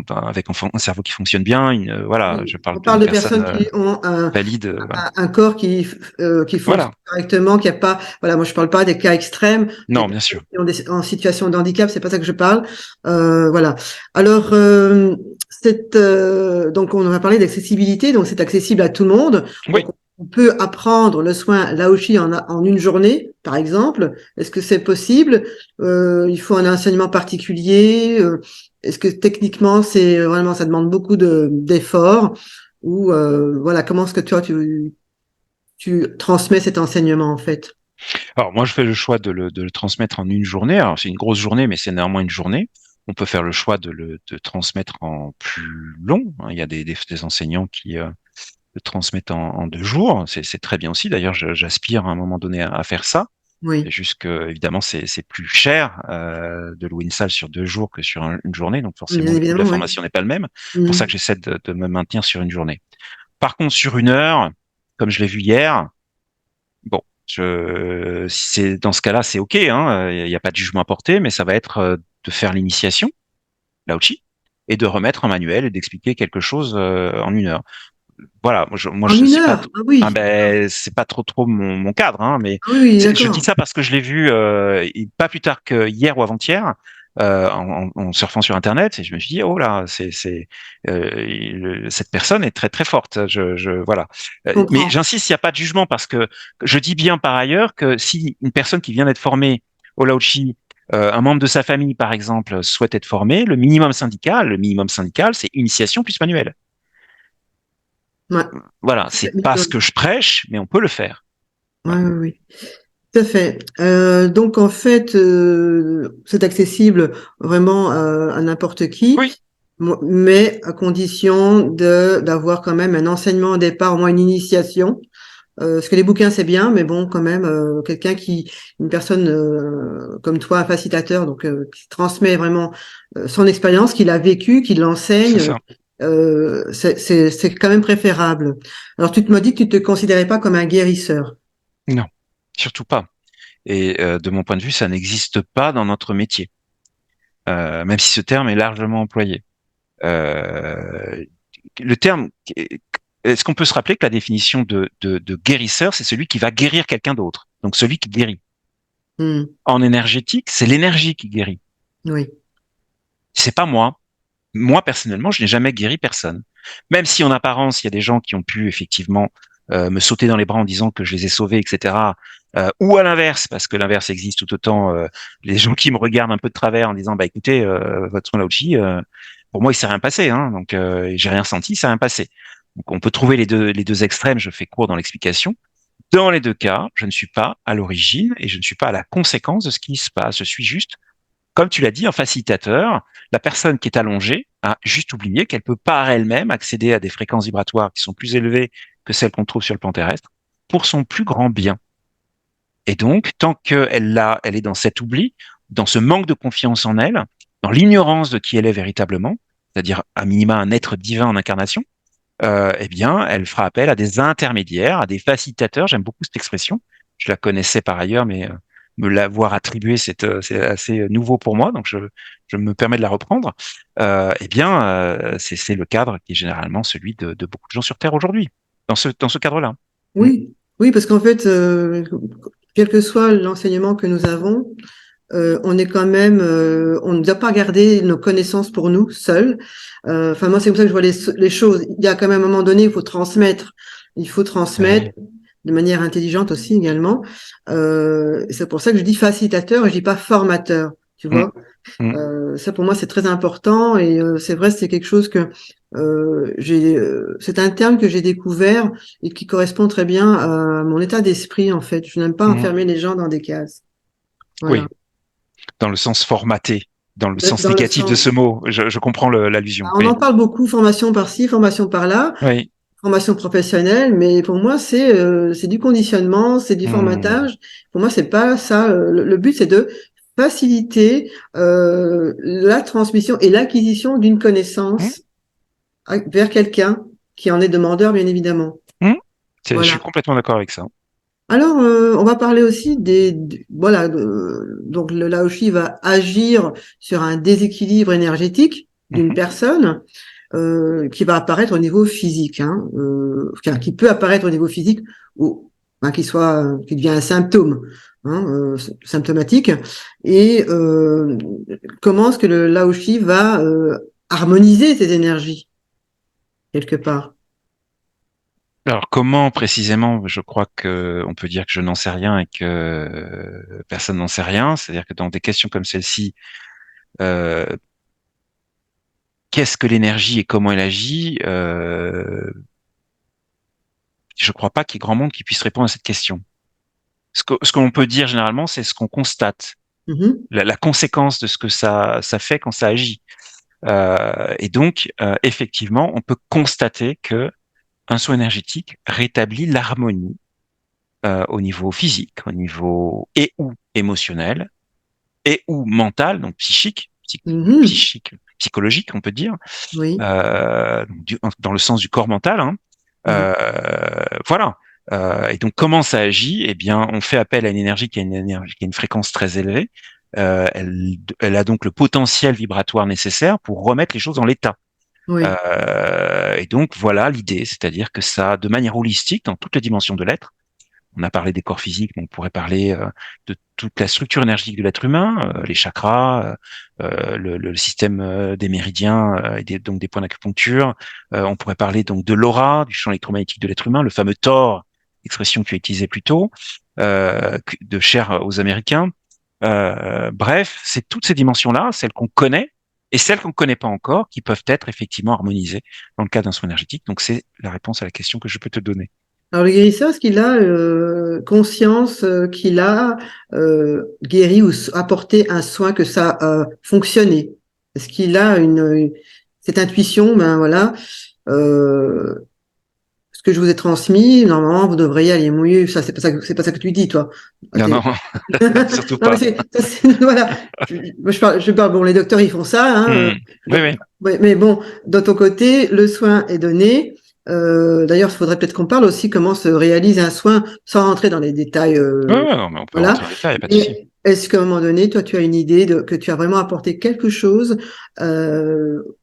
avec un cerveau qui fonctionne bien, voilà, je parle on parle d'une de personne personnes qui ont valide. Voilà. un corps qui fonctionne Voilà. correctement, qui a pas, voilà, moi je parle pas des cas extrêmes, des Non, bien personnes sûr. qui ont en situation de handicap, c'est pas ça que je parle. Voilà. Alors, donc on va parler d'accessibilité, donc c'est accessible à tout le monde. Oui. Donc on peut apprendre le soin Laoshi en une journée, par exemple. Est-ce que c'est possible? Il faut un enseignement particulier. Est-ce que techniquement, c'est vraiment, ça demande beaucoup d'efforts? Ou voilà, comment est-ce que toi tu transmets cet enseignement en fait? Alors moi, je fais le choix de le transmettre en une journée. Alors c'est une grosse journée, mais c'est néanmoins une journée. On peut faire le choix de transmettre en plus long, hein. Il y a des enseignants qui le transmettent en 2 jours. C'est très bien aussi. D'ailleurs, j'aspire à un moment donné à faire ça. C'est Oui, juste que évidemment, c'est plus cher de louer une salle sur 2 jours que sur une journée. Donc bien forcément, le coût de la évidemment, oui. formation n'est pas le même. C'est pour ça que Mhm. j'essaie de me maintenir sur une journée. Par contre, sur 1 heure, comme je l'ai vu hier, bon, c'est dans ce cas-là, c'est OK, hein, il y a pas de jugement à porter, mais ça va être de faire l'initiation, l'outil, et de remettre un manuel et d'expliquer quelque chose en 1 heure. Voilà, En une c'est pas, heure? Ah oui, c'est pas trop mon cadre, hein, mais ah oui, oui, je dis d'accord. ça parce que je l'ai vu pas plus tard que hier ou avant-hier. En surfant sur Internet, et je me suis dit oh là, cette personne est très très forte. Voilà. Je Mais comprends. j'insiste, il n'y a pas de jugement parce que je dis bien par ailleurs que si une personne qui vient d'être formée au Laochi, un membre de sa famille par exemple souhaite être formé, le minimum syndical, c'est initiation plus manuel. Ouais, Voilà, c'est c'est pas ce que je prêche, mais on peut le faire. ouais, Voilà. ouais, oui. Tout à fait. Donc en fait, c'est accessible vraiment à n'importe qui, Oui, mais à condition d'avoir quand même un enseignement au départ, au moins une initiation. Parce que les bouquins c'est bien, mais bon quand même une personne comme toi, un facilitateur, donc qui transmet vraiment son expérience, qu'il a vécu, qui c'est l'enseigne, ça. c'est quand même préférable. Alors tu te m'as dit que tu te considérais pas comme un guérisseur. Non, surtout pas. Et de mon point de vue, ça n'existe pas dans notre métier, même si ce terme est largement employé. Euh, le terme, est-ce qu'on peut se rappeler que la définition de guérisseur, c'est celui qui va guérir quelqu'un d'autre, donc celui qui guérit. Hmm, En énergétique, c'est l'énergie qui guérit. oui. C'est pas moi. Moi, personnellement, je n'ai jamais guéri personne. Même si en apparence, il y a des gens qui ont pu effectivement me sauter dans les bras en disant que je les ai sauvés, etc. Ou à l'inverse, parce que l'inverse existe tout autant, les gens qui me regardent un peu de travers en disant, bah écoutez, votre son Laochi, pour moi, il s'est rien passé, hein, donc j'ai rien senti, il s'est rien passé. Donc on peut trouver les deux extrêmes. Je fais court dans l'explication. Dans les deux cas, je ne suis pas à l'origine et je ne suis pas à la conséquence de ce qui se passe. Je suis juste comme tu l'as dit, un facilitateur, la personne qui est allongée a juste oublié qu'elle peut par elle-même accéder à des fréquences vibratoires qui sont plus élevées que celles qu'on trouve sur le plan terrestre pour son plus grand bien. Et donc, tant elle est dans cet oubli, dans ce manque de confiance en elle, dans l'ignorance de qui elle est véritablement, c'est-à-dire à minima un être divin en incarnation, eh bien, elle fera appel à des intermédiaires, à des facilitateurs. J'aime beaucoup cette expression. Je la connaissais par ailleurs, mais me l'avoir attribuée, c'est assez nouveau pour moi, donc je me permets de la reprendre. Eh bien, c'est le cadre qui est généralement celui de beaucoup de gens sur Terre aujourd'hui, dans ce cadre-là. Mm. Oui, oui, parce qu'en fait, quel que soit l'enseignement que nous avons, on est quand même, on ne doit pas garder nos connaissances pour nous seuls. Enfin, moi, c'est comme ça que je vois les choses. Il y a quand même un moment donné, il faut transmettre. Il faut transmettre Ouais. de manière intelligente aussi également. C'est pour ça que je dis facilitateur et je dis pas formateur. Tu Mm. vois, Mm. ça pour moi c'est très important et c'est vrai c'est quelque chose que c'est un terme que j'ai découvert et qui correspond très bien à mon état d'esprit en fait. Je n'aime pas Mm. enfermer les gens dans des cases. Voilà. Oui, dans le sens formaté, dans le sens Dans le négatif de sens, ce mot. Je comprends l'allusion. on en Oui. parle beaucoup, formation par-ci, formation par-là, Oui. formation professionnelle, mais pour moi c'est du conditionnement, c'est du Mm. formatage. Pour moi c'est pas ça. Le but c'est de faciliter la transmission et l'acquisition d'une Mm. connaissance vers quelqu'un qui en est demandeur, bien évidemment. Mm. Je suis Voilà. complètement d'accord avec ça. Alors, on va parler aussi voilà, donc le Laoshi va agir sur un déséquilibre énergétique d'une Mhm. personne qui va apparaître au niveau physique, hein, qui peut apparaître au niveau physique ou enfin, qui devient un symptôme hein, symptomatique. Et comment est-ce que le Laoshi va harmoniser ces énergies quelque part? Alors comment précisément, je crois que on peut dire que je n'en sais rien et que personne n'en sait rien. C'est-à-dire que dans des questions comme celle-ci, euh, qu'est-ce que l'énergie et comment elle agit, je crois pas qu'il y ait grand monde qui puisse répondre à cette question. Ce qu'on peut dire généralement, c'est ce qu'on constate, Mhm. la conséquence de ce que ça fait quand ça agit. Et donc, effectivement, on peut constater que un soin énergétique rétablit l'harmonie au niveau physique, au niveau et ou émotionnel et ou mental, donc Mhm. psychologique, on peut dire, Oui. dans le sens du corps mental. Hein. Mhm. Voilà. Et donc, comment ça agit? Eh bien, on fait appel à une énergie qui a une énergie qui a une fréquence très élevée. Elle a donc le potentiel vibratoire nécessaire pour remettre les choses dans l'état. Oui. Et donc, voilà l'idée, c'est-à-dire que ça, de manière holistique, dans toutes les dimensions de l'être, on a parlé des corps physiques, mais on pourrait parler de toute la structure énergétique de l'être humain, les chakras, le système des méridiens et donc des points d'acupuncture. On pourrait parler donc de l'aura, du champ électromagnétique de l'être humain, le fameux Thor, expression que tu as utilisée plus tôt, de cher aux Américains. Bref, c'est toutes ces dimensions-là, celles qu'on connaît et celles qu'on ne connaît pas encore, qui peuvent être effectivement harmonisées dans le cas d'un soin énergétique. Donc c'est la réponse à la question que je peux te donner. Alors le guérisseur, est-ce qu'il a conscience qu'il a guéri ou apporté un soin que ça a fonctionné? Est-ce qu'il a cette intuition, ben voilà, euh, ce que je vous ai transmis, normalement vous devriez aller mieux. Ça, c'est pas ça que tu dis, toi. Ah, Non, non, surtout non mais pas. voilà. Je parle. Bon, les docteurs ils font ça, hein, Hmm. Oui, oui. ouais, mais bon, de ton côté, le soin est donné. D'ailleurs, il faudrait peut-être qu'on parle aussi comment se réalise un soin sans rentrer dans les détails. Ouais, ouais, non, mais on peut Voilà. rentrer en détail, y a pas de souci. Mais est-ce qu'à un moment donné, toi, tu as une idée que tu as vraiment apporté quelque chose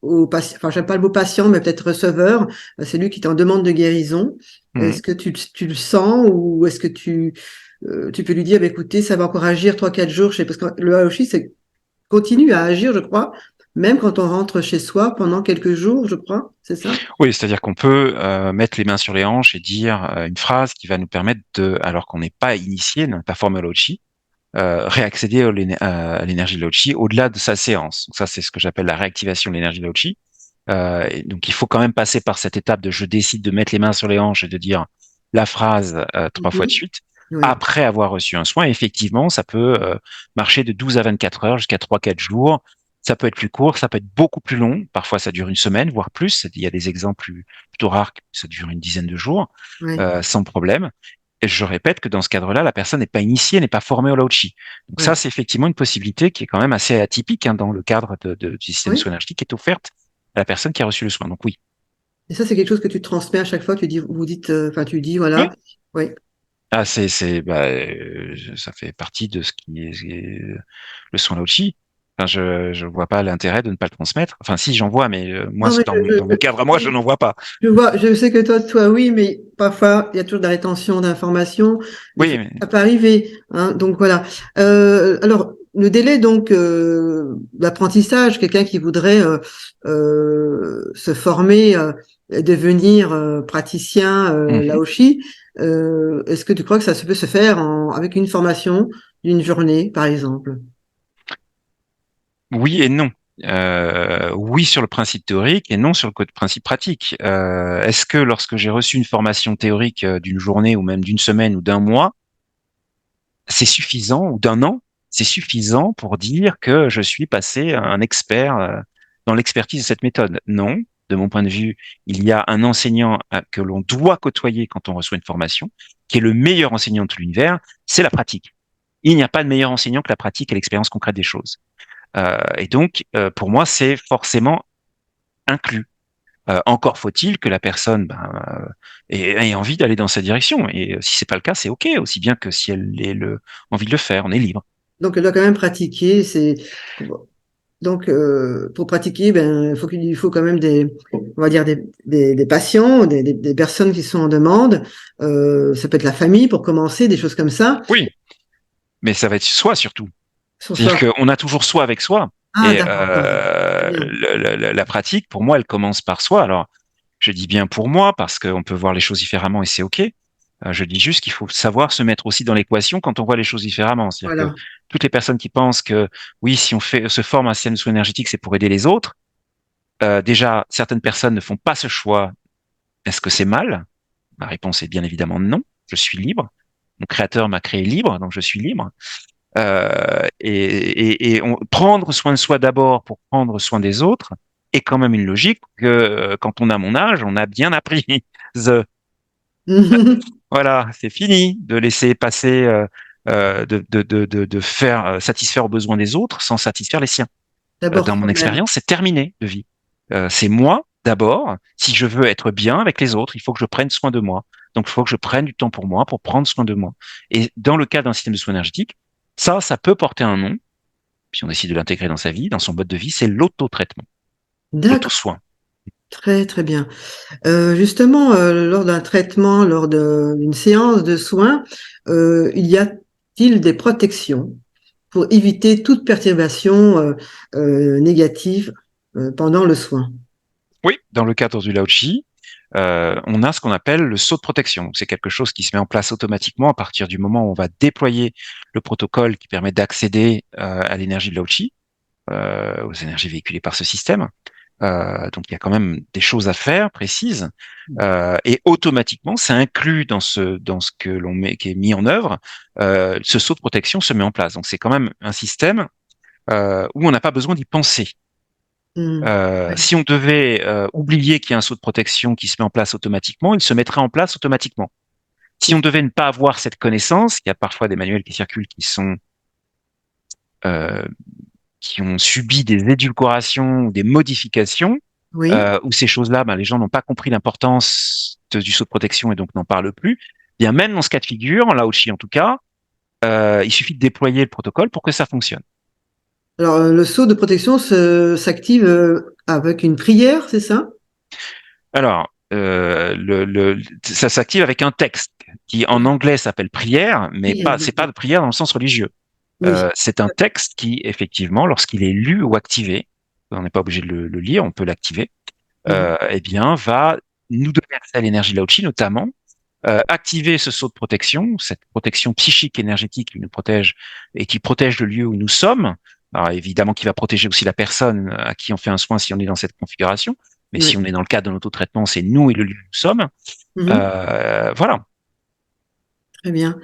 au patient, enfin, j'aime pas le mot patient, mais peut-être receveur, c'est lui qui est en demande de guérison. Hmm. Est-ce que tu le sens ou est-ce que tu peux lui dire, bah, écoutez, ça va encore agir 3, 4 jours, je sais, parce que le Aoshi, c'est continue à agir, je crois, même quand on rentre chez soi pendant quelques jours, je crois, c'est ça? Oui, c'est-à-dire qu'on peut mettre les mains sur les hanches et dire une phrase qui va nous permettre de, alors qu'on n'est pas initié, n'a pas formé l'Ochi, réaccéder à l'énergie de l'Ochi au-delà de sa séance. Donc ça, c'est ce que j'appelle la réactivation de l'énergie de l'Ochi. Et donc, il faut quand même passer par cette étape de je décide de mettre les mains sur les hanches et de dire la phrase 3 fois de Mhm. suite. Oui, après avoir reçu un soin. Effectivement, ça peut marcher de 12 à 24 heures jusqu'à 3-4 jours. Ça peut être plus court, ça peut être beaucoup plus long. Parfois, ça dure une semaine, voire plus. Il y a des exemples plutôt rares, ça dure une dizaine de jours, oui, sans problème. Et je répète que dans ce cadre-là, la personne n'est pas initiée, n'est pas formée au Lao-Chi. Donc ça, oui, c'est effectivement une possibilité qui est quand même assez atypique dans le cadre du système de oui. soins énergétiques qui est offerte à la personne qui a reçu le soin. Donc oui. Et ça, c'est quelque chose que tu transmets à chaque fois. Tu dis, vous dites, enfin, tu dis, Oui. voilà. Oui. Ah, ça fait partie de ce qui est le soin Lao-Chi. Enfin, je vois pas l'intérêt de ne pas le transmettre. Enfin, si, j'en vois, mais moi, Non, mais dans mon cadre à moi, je n'en vois pas. je vois, je sais que toi, oui, mais parfois, il y a toujours de la rétention d'informations, des Oui, choses mais ça peut arriver, hein, donc voilà. Alors, le délai donc d'apprentissage, quelqu'un qui voudrait se former, devenir praticien mhm. Laoshi, est-ce que tu crois que ça peut se faire avec une formation d'une journée, par exemple? Oui et non. Oui sur le principe théorique et non sur le côté principe pratique. Est-ce que lorsque j'ai reçu une formation théorique d'une journée ou même d'une semaine ou d'un mois, c'est suffisant ou d'un an, c'est suffisant pour dire que je suis passé un expert dans l'expertise de cette méthode? Non. De mon point de vue, il y a un enseignant que l'on doit côtoyer quand on reçoit une formation, qui est le meilleur enseignant de tout l'univers, c'est la pratique. Il n'y a pas de meilleur enseignant que la pratique et l'expérience concrète des choses. Et donc, pour moi, c'est forcément inclus. Encore faut-il que la personne ait envie d'aller dans cette direction. Et si c'est pas le cas, c'est OK, aussi bien que si elle ait envie de le faire, on est libre. Donc, elle doit quand même pratiquer. Donc, pour pratiquer, ben, il faut quand même on va dire des patients, des personnes qui sont en demande. Ça peut être la famille pour commencer, des choses comme ça. Oui, mais ça va être soi surtout. Sur C'est-à-dire soi. qu'on a toujours soi avec soi. Ah, Et d'accord. C'est bien. la pratique, pour moi, elle commence par soi. Alors, je dis bien pour moi parce qu'on peut voir les choses différemment et c'est OK. Je dis juste qu'il faut savoir se mettre aussi dans l'équation quand on voit les choses différemment. C'est-à-dire que Voilà. toutes les personnes qui pensent que oui, si on se forme à un système de soins énergétiques, c'est pour aider les autres. Déjà, certaines personnes ne font pas ce choix. Est-ce que c'est mal? Ma réponse est bien évidemment non. Je suis libre. Mon créateur m'a créé libre, donc je suis libre. Prendre soin de soi d'abord pour prendre soin des autres est quand même une logique que quand on a mon âge, on a bien appris. Voilà, c'est fini de laisser passer, de faire satisfaire aux besoins des autres sans satisfaire les siens. D'abord Dans mon soi-même. expérience, c'est terminé de vie. C'est moi d'abord. Si je veux être bien avec les autres, il faut que je prenne soin de moi. Donc, il faut que je prenne du temps pour moi, pour prendre soin de moi. Et dans le cas d'un système de soins énergétiques, ça peut porter un nom. Puis on décide de l'intégrer dans sa vie, dans son mode de vie, c'est l'auto-traitement, D'accord. l'auto-soin. Très, très bien. Justement, lors d'un traitement, d'une séance de soins, il y a-t-il des protections pour éviter toute perturbation négative pendant le soin? Oui, dans le cadre du Lao Chi, on a ce qu'on appelle le saut de protection. C'est quelque chose qui se met en place automatiquement à partir du moment où on va déployer le protocole qui permet d'accéder à l'énergie de Lao Chi, aux énergies véhiculées par ce système. Donc il y a quand même des choses à faire précises, et automatiquement, c'est inclus dans ce que l'on met, qui est mis en œuvre. Ce saut de protection se met en place. Donc c'est quand même un système où on n'a pas besoin d'y penser. Hmm. Si on devait oublier qu'il y a un saut de protection qui se met en place automatiquement, il se mettrait en place automatiquement. Si on devait ne pas avoir cette connaissance, il y a parfois des manuels qui circulent euh, qui ont subi des édulcorations ou des modifications, Oui. où ces choses-là, ben, les gens n'ont pas compris l'importance du saut de protection et donc n'en parlent plus. Bien même dans ce cas de figure, en Laochi en tout cas, il suffit de déployer le protocole pour que ça fonctionne. Alors, le seau de protection s'active avec une prière, c'est ça? Alors, ça s'active avec un texte qui en Oui. anglais s'appelle prière, mais Prière, c'est pas d'accord. de prière dans le sens religieux. Oui. C'est un texte qui, effectivement, lorsqu'il est lu ou activé, on n'est pas obligé de le lire, on peut l'activer, Mhm. eh bien, va nous donner accès à l'énergie Lao-Chi, notamment, activer ce saut de protection, cette protection psychique énergétique qui nous protège et qui protège le lieu où nous sommes. Alors, évidemment, qui va protéger aussi la personne à qui on fait un soin si on est dans cette configuration. Mais si Oui. on est dans le cadre de notre traitement, c'est nous et le lieu où nous sommes. Mhm. Voilà. Très bien.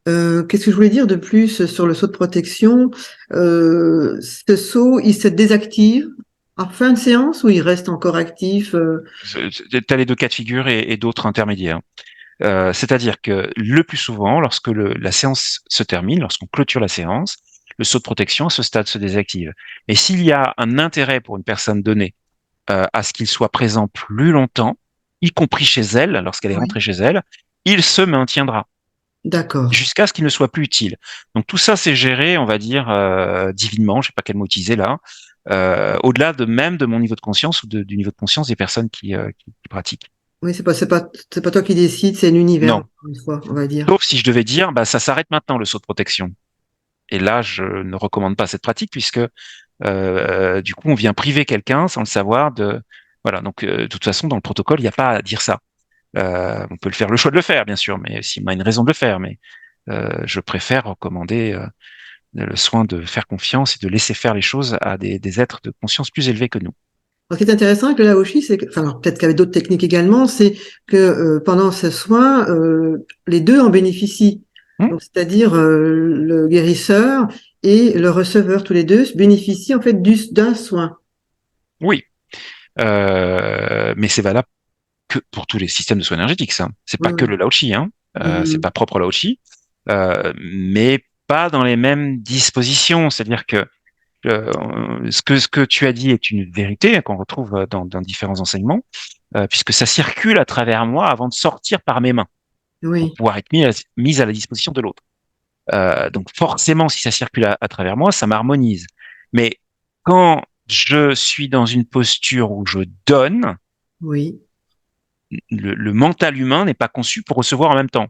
Qu'est-ce que je voulais dire de plus sur le saut de protection? Ce saut, il se désactive en fin de séance ou il reste encore actif? Tu as les deux cas de figure et d'autres intermédiaires. C'est-à-dire que le plus souvent, lorsque la séance se termine, lorsqu'on clôture la séance, le saut de protection à ce stade se désactive. Et s'il y a un intérêt pour une personne donnée à ce qu'il soit présent plus longtemps, y compris chez elle, lorsqu'elle est Oui. rentrée chez elle, il se maintiendra D'accord. jusqu'à ce qu'il ne soit plus utile. Donc tout ça, c'est géré, on va dire, divinement, je sais pas quel mot utiliser là, au-delà de même de mon niveau de conscience ou du niveau de conscience des personnes qui pratiquent. Oui, c'est pas toi qui décides, c'est l'univers, Non. encore une fois, on va dire. Sauf si je devais dire, bah, ça s'arrête maintenant, le saut de protection. Et là, je ne recommande pas cette pratique puisque du coup, on vient priver quelqu'un sans le savoir de. Voilà. Donc, de toute façon, dans le protocole, il n'y a pas à dire ça. On peut le faire, le choix de le faire, bien sûr, mais s'il a une raison de le faire. Mais je préfère recommander le soin de faire confiance et de laisser faire les choses à des êtres de conscience plus élevés que nous. Ce qui est intéressant avec le Laoshi, c'est que, enfin, alors, peut-être qu'avec d'autres techniques également, c'est que pendant ce soin, les deux en bénéficient. Hmm. Donc, c'est-à-dire le guérisseur et le receveur, tous les deux bénéficient en fait d'un soin. Oui, mais c'est valable que pour tous les systèmes de soins énergétiques, ça. C'est Oui, pas que oui. le Lao-Chi, hein. C'est Mhm. pas propre au Lao-Chi, mais pas dans les mêmes dispositions. C'est-à-dire que ce que tu as dit est une vérité qu'on retrouve dans différents enseignements, puisque ça circule à travers moi avant de sortir par mes mains pour Oui, pouvoir être mis à la disposition de l'autre. Donc forcément, si ça circule à travers moi, ça m'harmonise. Mais quand je suis dans une posture où je donne, oui, le mental humain n'est pas conçu pour recevoir en même temps.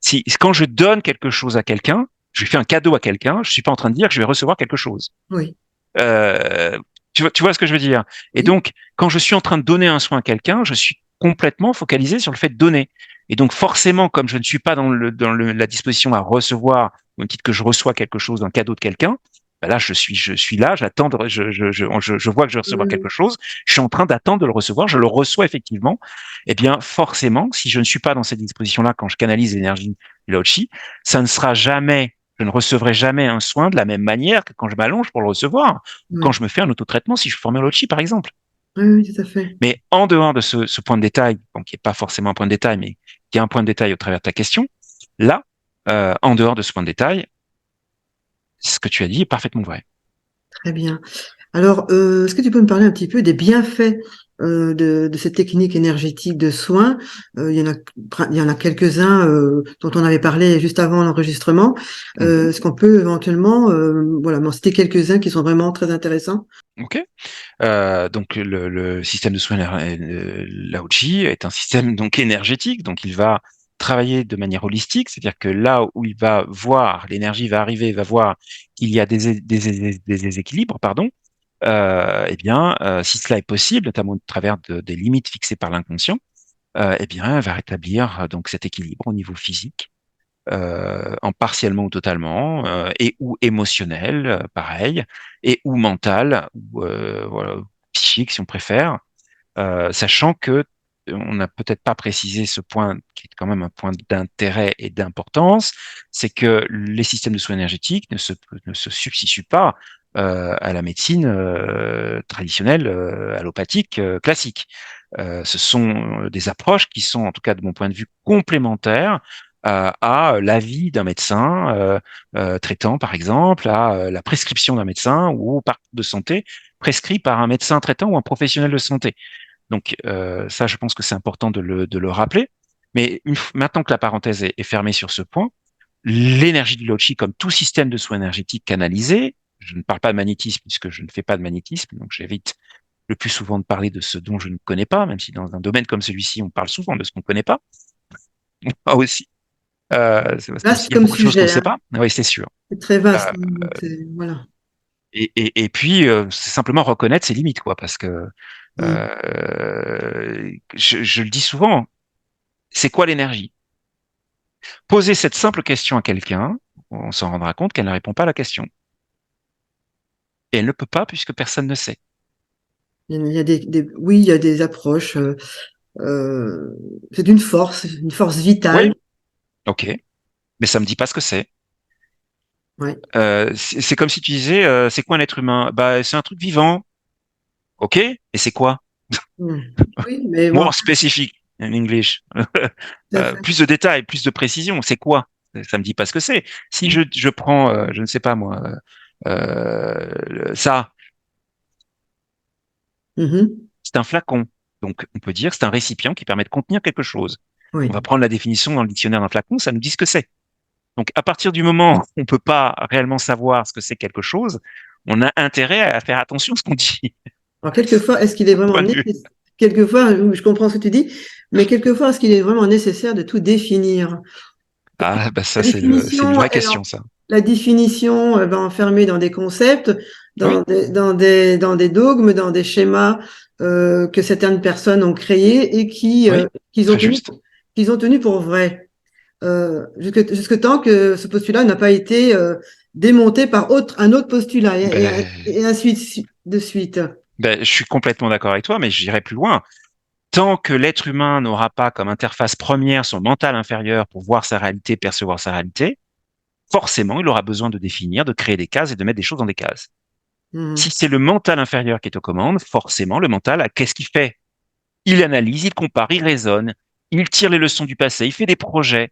Si quand je donne quelque chose à quelqu'un, je fais un cadeau à quelqu'un, je suis pas en train de dire que je vais recevoir quelque chose. oui, Euh, tu vois ce que je veux dire? Et oui, donc, quand je suis en train de donner un soin à quelqu'un, je suis complètement focalisé sur le fait de donner. Et donc, forcément, comme je ne suis pas la disposition à recevoir, au même titre que je reçois quelque chose, un cadeau de quelqu'un, ben là, je suis là, j'attends, je vois que je vais recevoir quelque mhm, chose, je suis en train d'attendre de le recevoir, je le reçois effectivement. Eh bien, forcément, si je ne suis pas dans cette disposition-là, quand je canalise l'énergie du Lao-Chi, ça ne sera jamais je ne recevrai jamais un soin de la même manière que quand je m'allonge pour le recevoir ou quand oui, je me fais un autotraitement si je suis formé au Lochi, par exemple. oui, oui, tout à fait. Mais en dehors de ce point de détail, donc qui n'est pas forcément un point de détail, mais qui est un point de détail au travers de ta question, là, en dehors de ce point de détail, ce que tu as dit est parfaitement vrai. Très bien. Alors, est-ce que tu peux me parler un petit peu des bienfaits de cette technique énergétique de soins? Il y en a quelques-uns dont on avait parlé juste avant l'enregistrement. Mhm. Est-ce qu'on peut éventuellement, voilà, m'en citer quelques-uns qui sont vraiment très intéressants? Ok. Donc le système de soins Lao-Chi est un système donc énergétique, donc il va travailler de manière holistique, c'est-à-dire que là où il va voir, l'énergie va arriver, il va voir qu'il y a des déséquilibres, pardon, eh bien, si cela est possible, notamment au travers des limites fixées par l'inconscient, eh bien, elle va rétablir donc cet équilibre au niveau physique, en partiellement ou totalement, et ou émotionnel, pareil, et ou mental, ou voilà, psychique si on préfère, sachant que on n'a peut-être pas précisé ce point qui est quand même un point d'intérêt et d'importance, c'est que les systèmes de soins énergétiques ne se substituent pas à la médecine traditionnelle, allopathique, classique. Ce sont des approches qui sont, en tout cas de mon point de vue, complémentaires à l'avis d'un médecin traitant, par exemple, à la prescription d'un médecin ou au parcours de santé prescrit par un médecin traitant ou un professionnel de santé. Donc ça, je pense que c'est important de le rappeler. Mais maintenant que la parenthèse est fermée sur ce point, l'énergie du Lochi, comme tout système de soins énergétiques canalisé, je ne parle pas de magnétisme puisque je ne fais pas de magnétisme, donc j'évite le plus souvent de parler de ce dont je ne connais pas, même si dans un domaine comme celui-ci, on parle souvent de ce qu'on ne connaît pas. Moi aussi, c'est parce Vaste qu'il y a comme beaucoup de choses qu'on ne sujet, sait hein. pas. Oui, c'est sûr. C'est très Euh, vaste, hein, donc voilà. et puis, c'est simplement reconnaître ses limites, quoi, parce que Mm. je le dis souvent, c'est quoi l'énergie? Poser cette simple question à quelqu'un, on s'en rendra compte qu'elle ne répond pas à la question. Et elle ne peut pas puisque personne ne sait. Il y a oui, il y a des approches. Euh, c'est une force vitale. Oui, Ok, mais ça me dit pas ce que c'est. Ouais. C'est comme si tu disais, c'est quoi un être humain? Bah, c'est un truc vivant. Ok, et c'est quoi? Hmm. Oui, mais bon, More specific in English. tout à fait. Plus de détails, plus de précision. C'est quoi? Ça me dit pas ce que c'est. Si je prends, je ne sais pas moi, ça, Mhm. c'est un flacon. Donc, on peut dire c'est un récipient qui permet de contenir quelque chose. On Oui. va prendre la définition dans le dictionnaire d'un flacon, ça nous dit ce que c'est. Donc, à partir du moment où on peut pas réellement savoir ce que c'est quelque chose, on a intérêt à faire attention à ce qu'on dit. Alors, quelquefois, est-ce qu'il est vraiment Point de vue. nécessaire? Quelquefois, je comprends ce que tu dis, mais quelquefois, est-ce qu'il est vraiment nécessaire de tout définir? Ah, bah La ça, c'est une définition, vraie question, ça. la définition, elle va enfermer dans des concepts, Oui, dans des dogmes, dans des schémas que certaines personnes ont créés et oui, qu'ils ont très tenu, juste. qu'ils ont tenu pour vrai. Jusque tant que ce postulat n'a pas été démonté par un autre postulat Ben, et ainsi de suite. je suis complètement d'accord avec toi, mais j'irai plus loin. Tant que l'être humain n'aura pas comme interface première son mental inférieur pour voir sa réalité, percevoir sa réalité, forcément, il aura besoin de définir, de créer des cases et de mettre des choses dans des cases. Si Mhm. c'est le mental inférieur qui est aux commandes, forcément, le mental, qu'est-ce qu'il fait? Il analyse, il compare, il raisonne, il tire les leçons du passé, il fait des projets.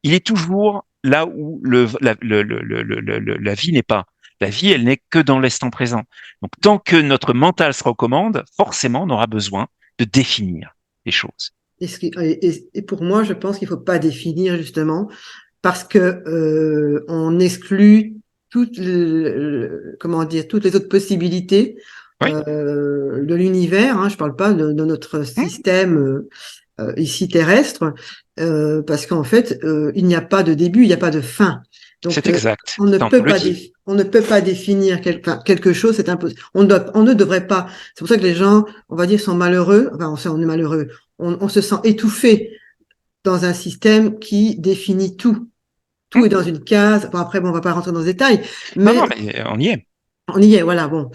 Il est toujours là où la vie n'est pas. La vie, elle n'est que dans l'instant présent. Donc, tant que notre mental sera aux commandes, forcément, on aura besoin de définir les choses. Et pour moi, je pense qu'il ne faut pas définir justement parce que on exclut comment dire, toutes les autres possibilités Oui. de l'univers. Hein, je ne parle pas de notre Hmm. système ici terrestre, parce qu'en fait, il n'y a pas de début, il n'y a pas de fin. Donc, C'est exact. Tant on le dit. on ne peut pas définir quelque chose, c'est impossible. On ne devrait pas. C'est pour ça que les gens, on va dire, sont malheureux. Enfin, on est malheureux. On se sent étouffé dans un système qui définit tout. Tout Hmm. est dans une case. Bon, après, bon, on va pas rentrer dans ce détail, Non, mais non, mais on y est. on y est, voilà, bon.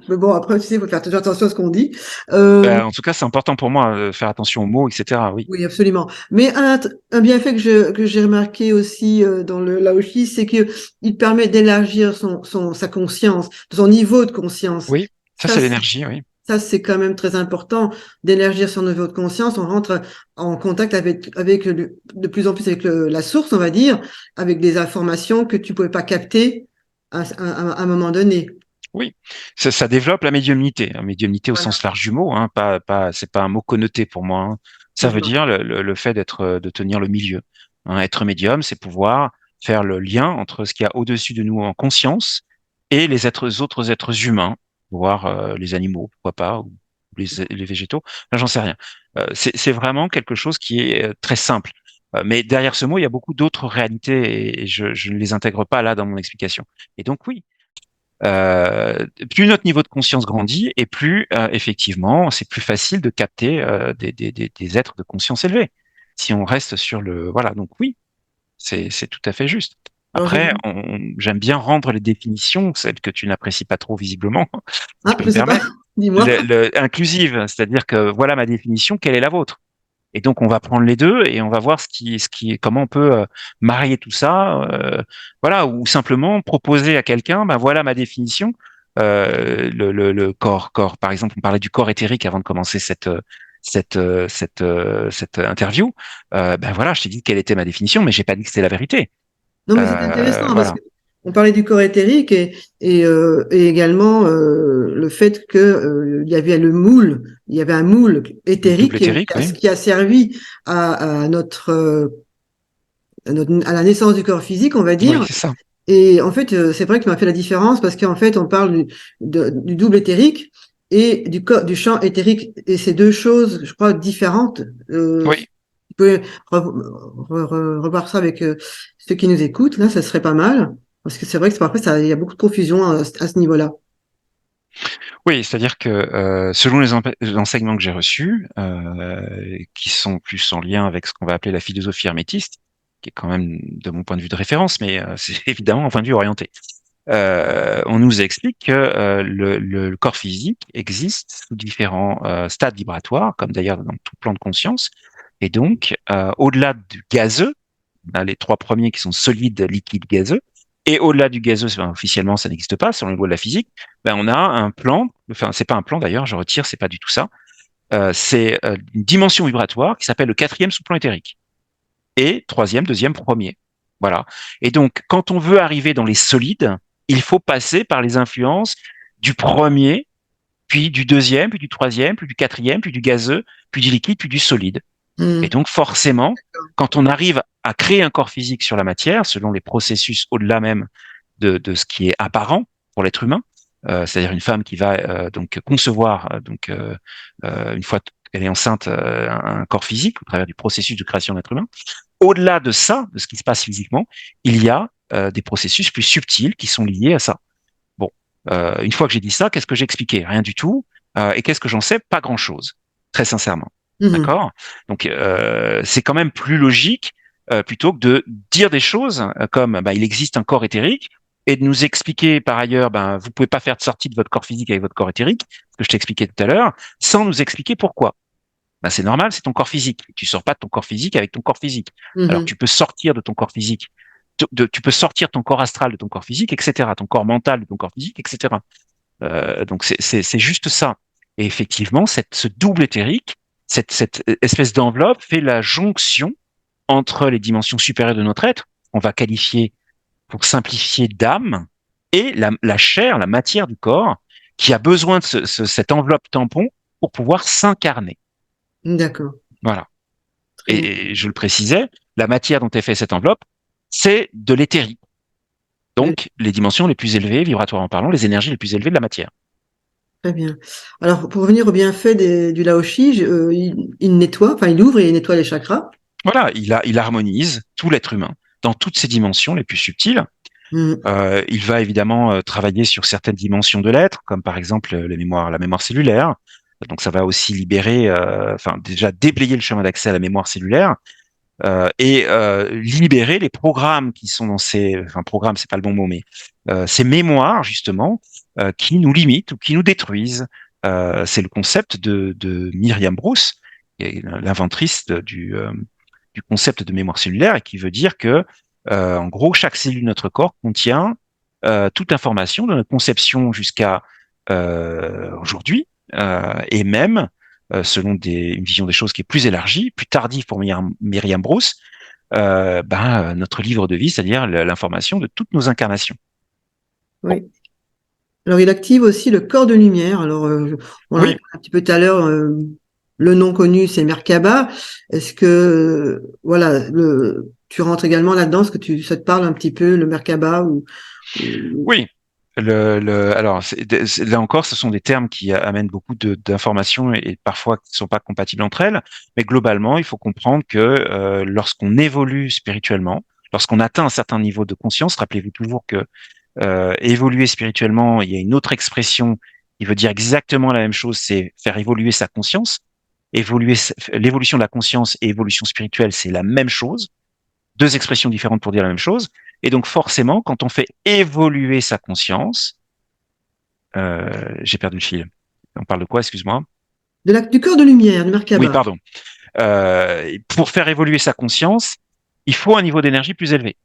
Mais bon, après, tu sais, il faut faire toujours attention à ce qu'on dit. En tout cas, c'est important pour moi de faire attention aux mots, etc. Oui. Oui, absolument. Mais un bienfait que j'ai remarqué aussi dans le Laoshi, c'est que il permet d'élargir sa conscience, son niveau de conscience. Oui. Ça, Ça, c'est c'est- l'énergie, oui. Ça, c'est quand même très important d'élargir son niveau de conscience. On rentre en contact avec de plus en plus avec la source, on va dire, avec des informations que tu pouvais pas capter à un moment donné. Oui, ça développe la médiumnité au Voilà. sens large du mot, hein, c'est pas un mot connoté pour moi, hein. Ça veut D'accord. dire le fait de tenir le milieu. Hein, être médium, c'est pouvoir faire le lien entre ce qu'il y a au-dessus de nous en conscience et autres êtres humains, voire les animaux, pourquoi pas, ou les végétaux. Là, j'en sais rien. C'est vraiment quelque chose qui est très simple. Mais derrière ce mot, il y a beaucoup d'autres réalités et je ne les intègre pas là dans mon explication. Et donc oui. Plus notre niveau de conscience grandit et plus effectivement c'est plus facile de capter des êtres de conscience élevée. Si on reste sur le voilà, donc oui, c'est tout à fait juste. Alors j'ai Après, vu. j'aime bien rendre les définitions, celles que tu n'apprécies pas trop visiblement, si je Ah, peux je me sais pas. permettre, Dis-moi. inclusive, c'est-à-dire que voilà ma définition, quelle est la vôtre? Et donc, on va prendre les deux et on va voir comment on peut marier tout ça, voilà, ou simplement proposer à quelqu'un, ben voilà ma définition. Le corps. Par exemple, on parlait du corps éthérique avant de commencer cette interview. Ben voilà, je t'ai dit quelle était ma définition, mais j'ai pas dit que c'était la vérité. Non, mais c'est intéressant parce Voilà, que on parlait du corps éthérique et également le fait que il y avait il y avait un moule le double éthérique éthérique, oui, qui a servi à la naissance du corps physique, on va oui, dire. c'est ça. Et en fait, c'est vrai que ça m'a fait la différence parce qu'en fait, on parle du double éthérique et du champ éthérique et c'est deux choses, je crois, différentes. Oui. Tu peux revoir ça avec ceux qui nous écoutent, là, ça serait pas mal. Parce que c'est vrai que parfois, il y a beaucoup de confusion à ce niveau-là. Oui, c'est-à-dire que selon les enseignements que j'ai reçus, qui sont plus en lien avec ce qu'on va appeler la philosophie hermétiste, qui est quand même de mon point de vue de référence, mais c'est évidemment un point de vue orienté. On nous explique que le corps physique existe sous différents stades vibratoires, comme d'ailleurs dans tout plan de conscience, Et donc, au-delà du gazeux, on a les trois premiers qui sont solides, liquides, gazeux, et au-delà du gazeux, officiellement, ça n'existe pas, sur le niveau de la physique, ben, on a un plan, enfin, c'est pas un plan d'ailleurs, je retire, c'est pas du tout ça, c'est une dimension vibratoire qui s'appelle le quatrième sous-plan éthérique. Et troisième, deuxième, premier. Voilà. Et donc, quand on veut arriver dans les solides, il faut passer par les influences du premier, puis du deuxième, puis du troisième, puis du quatrième, puis du gazeux, puis du liquide, puis du solide. Et Mhm. donc, forcément, quand on arrive à créer un corps physique sur la matière, selon les processus au-delà même de ce qui est apparent pour l'être humain, c'est-à-dire une femme qui va donc concevoir une fois qu'elle est enceinte un corps physique au travers du processus de création d'être humain. Au-delà de ça, de ce qui se passe physiquement, il y a des processus plus subtils qui sont liés à ça. Bon, une fois que j'ai dit ça, qu'est-ce que j'ai expliqué? Rien du tout. Et qu'est-ce que j'en sais? Pas grand-chose, très sincèrement. Mhm. D'accord? Donc, c'est quand même plus logique plutôt que de dire des choses comme bah, il existe un corps éthérique et de nous expliquer par ailleurs, ben, vous pouvez pas faire de sortie de votre corps physique avec votre corps éthérique, ce que je t'ai expliqué tout à l'heure, sans nous expliquer pourquoi. Ben, c'est normal, c'est ton corps physique. Tu sors pas de ton corps physique avec ton corps physique. Alors, Mhm. tu peux sortir de ton corps physique, tu peux sortir ton corps astral de ton corps physique, etc., ton corps mental de ton corps physique, etc. Donc c'est juste ça. Et effectivement, ce double éthérique, cette espèce d'enveloppe fait la jonction entre les dimensions supérieures de notre être, on va qualifier pour simplifier d'âme, et la chair, la matière du corps, qui a besoin de cette enveloppe tampon pour pouvoir s'incarner. D'accord. Voilà. Très bien. Et je le précisais, la matière dont est faite cette enveloppe, c'est de l'éthérique. Très Donc, les dimensions les plus élevées, vibratoirement parlant, les énergies les plus élevées de la matière. très bien. Alors, pour revenir au bienfait du Laoshi, il nettoie, enfin, il ouvre et il nettoie les chakras. Voilà, il harmonise tout l'être humain dans toutes ses dimensions les plus subtiles. Mhm. Il va évidemment travailler sur certaines dimensions de l'être, comme par exemple la mémoire cellulaire. Donc ça va aussi libérer, enfin déjà déblayer le chemin d'accès à la mémoire cellulaire et libérer les programmes qui sont dans enfin programmes c'est pas le bon mot, mais ces mémoires justement qui nous limitent ou qui nous détruisent. C'est le concept de Myriam Bruce, qui est l'inventrice du concept de mémoire cellulaire et qui veut dire que en gros chaque cellule de notre corps contient toute information de notre conception jusqu'à aujourd'hui et même selon une vision des choses qui est plus élargie, plus tardive pour Myriam Bruce, notre livre de vie, c'est-à-dire l'information de toutes nos incarnations. Bon. Oui. Alors, il active aussi le corps de lumière. Alors, on en a parlé Oui, un petit peu tout à l'heure. Le nom connu, c'est Merkaba. Est-ce que, voilà, tu rentres également là-dedans? Est-ce que ça te parle un petit peu, le Merkaba ou- oui. Alors, là encore, ce sont des termes qui amènent beaucoup d'informations et parfois qui ne sont pas compatibles entre elles. Mais globalement, il faut comprendre que lorsqu'on évolue spirituellement, lorsqu'on atteint un certain niveau de conscience, rappelez-vous toujours que évoluer spirituellement, il y a une autre expression qui veut dire exactement la même chose, c'est faire évoluer sa conscience. L'évolution de la conscience et évolution spirituelle, c'est la même chose. Deux expressions différentes pour dire la même chose. Et donc forcément, quand on fait évoluer sa conscience, j'ai perdu le fil. On parle de quoi, excuse-moi? du corps de lumière, du Oui, Merkaba. pardon. Pour faire évoluer sa conscience, il faut un niveau d'énergie plus élevé.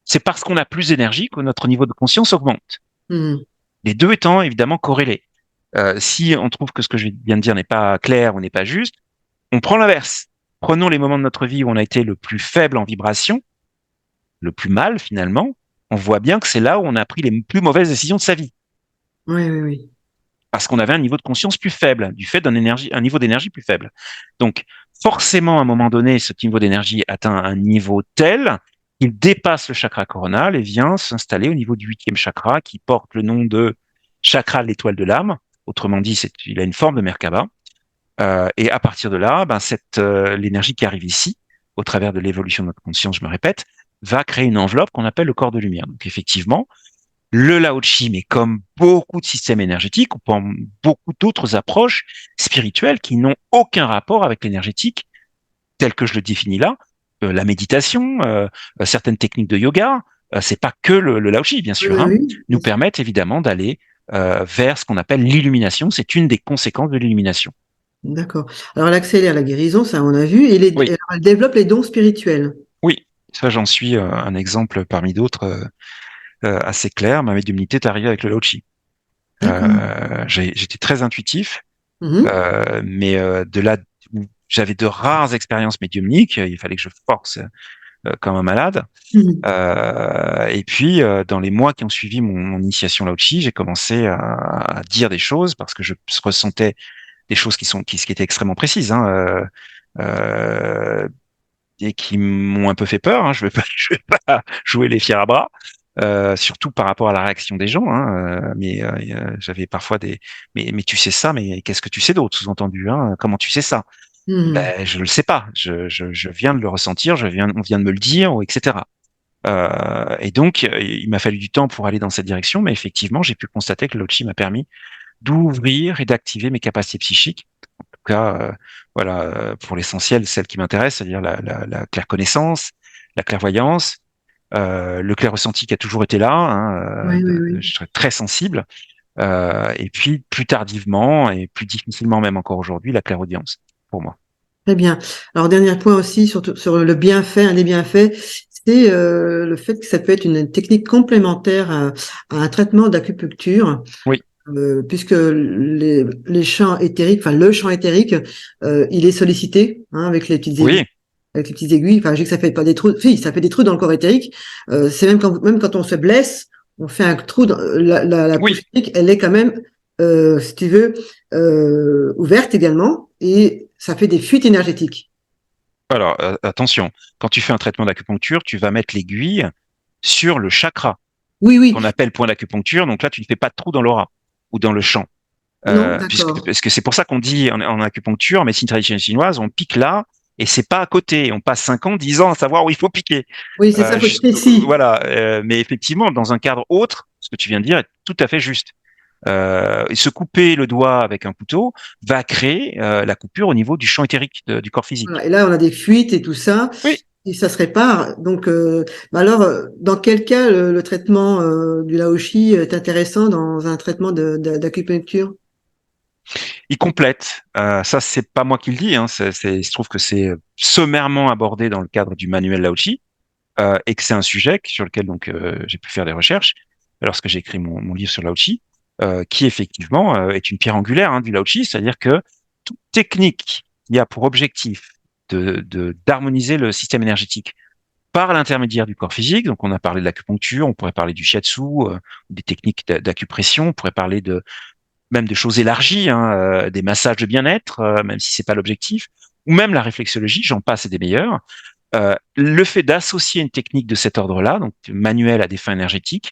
C'est parce qu'on a plus d'énergie que notre niveau de conscience augmente. Mhm. Les deux étant évidemment corrélés. Si on trouve que ce que je viens de dire n'est pas clair ou n'est pas juste, on prend l'inverse. Prenons les moments de notre vie où on a été le plus faible en vibration, le plus mal finalement. On voit bien que c'est là où on a pris les plus mauvaises décisions de sa vie. Oui, oui, oui. Parce qu'on avait un niveau de conscience plus faible, du fait un niveau d'énergie plus faible. Donc, forcément, à un moment donné, ce niveau d'énergie atteint un niveau tel qu'il dépasse le chakra coronal et vient s'installer au niveau du huitième chakra qui porte le nom de chakra de l'étoile de l'âme. Autrement dit, il a une forme de Merkaba. Et à partir de là, l'énergie qui arrive ici, au travers de l'évolution de notre conscience, je me répète, va créer une enveloppe qu'on appelle le corps de lumière. Donc effectivement, le Lao Tzu, mais comme beaucoup de systèmes énergétiques, ou comme beaucoup d'autres approches spirituelles qui n'ont aucun rapport avec l'énergétique tel que je le définis là, la méditation, certaines techniques de yoga, c'est pas que le Lao Tzu, bien Oui, sûr, oui, hein, oui, bien nous sûr. permettent évidemment d'aller vers ce qu'on appelle l'illumination. C'est une des conséquences de l'illumination. D'accord. Alors, elle accélère la guérison, ça on a vu, et Oui, alors, elle développe les dons spirituels. oui. Ça, j'en suis un exemple parmi d'autres assez clair. Ma médiumnité est arrivée avec le Lao-Chi. D'accord. J'étais très intuitif, Mhm. mais de là, où j'avais de rares expériences médiumniques. Il fallait que je force comme un malade. Mhm. Et puis, dans les mois qui ont suivi mon initiation Lao-Chi, j'ai commencé à dire des choses parce que je ressentais des choses qui étaient extrêmement précises, hein, euh, et qui m'ont un peu fait peur. Hein, je vais pas, je vais pas jouer les fiers à bras, surtout par rapport à la réaction des gens. Hein, j'avais parfois mais tu sais ça, mais qu'est-ce que tu sais d'autre, sous-entendu, hein, comment tu sais ça? Mhm. Ben, je le sais pas. Je viens de le ressentir, on vient de me le dire, ou etc. Et donc, il m'a fallu du temps pour aller dans cette direction, mais effectivement, j'ai pu constater que l'Ochi m'a permis d'ouvrir et d'activer mes capacités psychiques. En tout cas, voilà, pour l'essentiel, celle qui m'intéresse, c'est-à-dire la clairconnaissance, la clairvoyance, le clair ressenti qui a toujours été là. Hein, Oui, oui, oui. je serais très sensible. Et puis, plus tardivement et plus difficilement même encore aujourd'hui, la clairaudience pour moi. Très bien. Alors, dernier point aussi sur le bienfait, un des bienfaits, c'est le fait que ça peut être une technique complémentaire à un traitement d'acupuncture, Oui, puisque les champs éthériques, enfin le champ éthérique, il est sollicité, hein, oui, avec les petites aiguilles. Enfin, je dis que ça fait pas des trous, si, ça fait des trous dans le corps éthérique. C'est même quand on se blesse, on fait un trou dans la oui. couche éthérique, elle est quand même, si tu veux, ouverte également, et ça fait des fuites énergétiques. Alors, attention, quand tu fais un traitement d'acupuncture, tu vas mettre l'aiguille sur le chakra Oui, oui. qu'on appelle point d'acupuncture. Donc là, tu ne fais pas de trou dans l'aura ou dans le champ. Non, d'accord. Parce que c'est pour ça qu'on dit en acupuncture, en médecine traditionnelle chinoise, on pique là et c'est pas à côté. On passe 5 ans, 10 ans à savoir où il faut piquer. Oui, c'est ça, faut être précis. Voilà. Mais effectivement, dans un cadre autre, ce que tu viens de dire est tout à fait juste. Et se couper le doigt avec un couteau va créer la coupure au niveau du champ éthérique du corps physique. Voilà. Et là, on a des fuites et tout ça, Oui. et ça se répare. Donc, bah alors, dans quel cas le traitement du Laoshi est intéressant dans un traitement d'acupuncture? Il complète. Ça, c'est pas moi qui le dis. Hein. Il se trouve que c'est sommairement abordé dans le cadre du manuel Lao-Chi, et que c'est un sujet sur lequel donc j'ai pu faire des recherches lorsque j'ai écrit mon livre sur Lao-Chi, qui effectivement est une pierre angulaire, hein, du Lao-Chi, c'est-à-dire que toute technique qui a pour objectif d'harmoniser le système énergétique par l'intermédiaire du corps physique. Donc, on a parlé de l'acupuncture, on pourrait parler du shiatsu, des techniques d'acupression, on pourrait parler même de choses élargies, hein, des massages de bien-être, même si c'est pas l'objectif, ou même la réflexologie, j'en passe et des meilleurs. Le fait d'associer une technique de cet ordre-là, donc manuel à des fins énergétiques,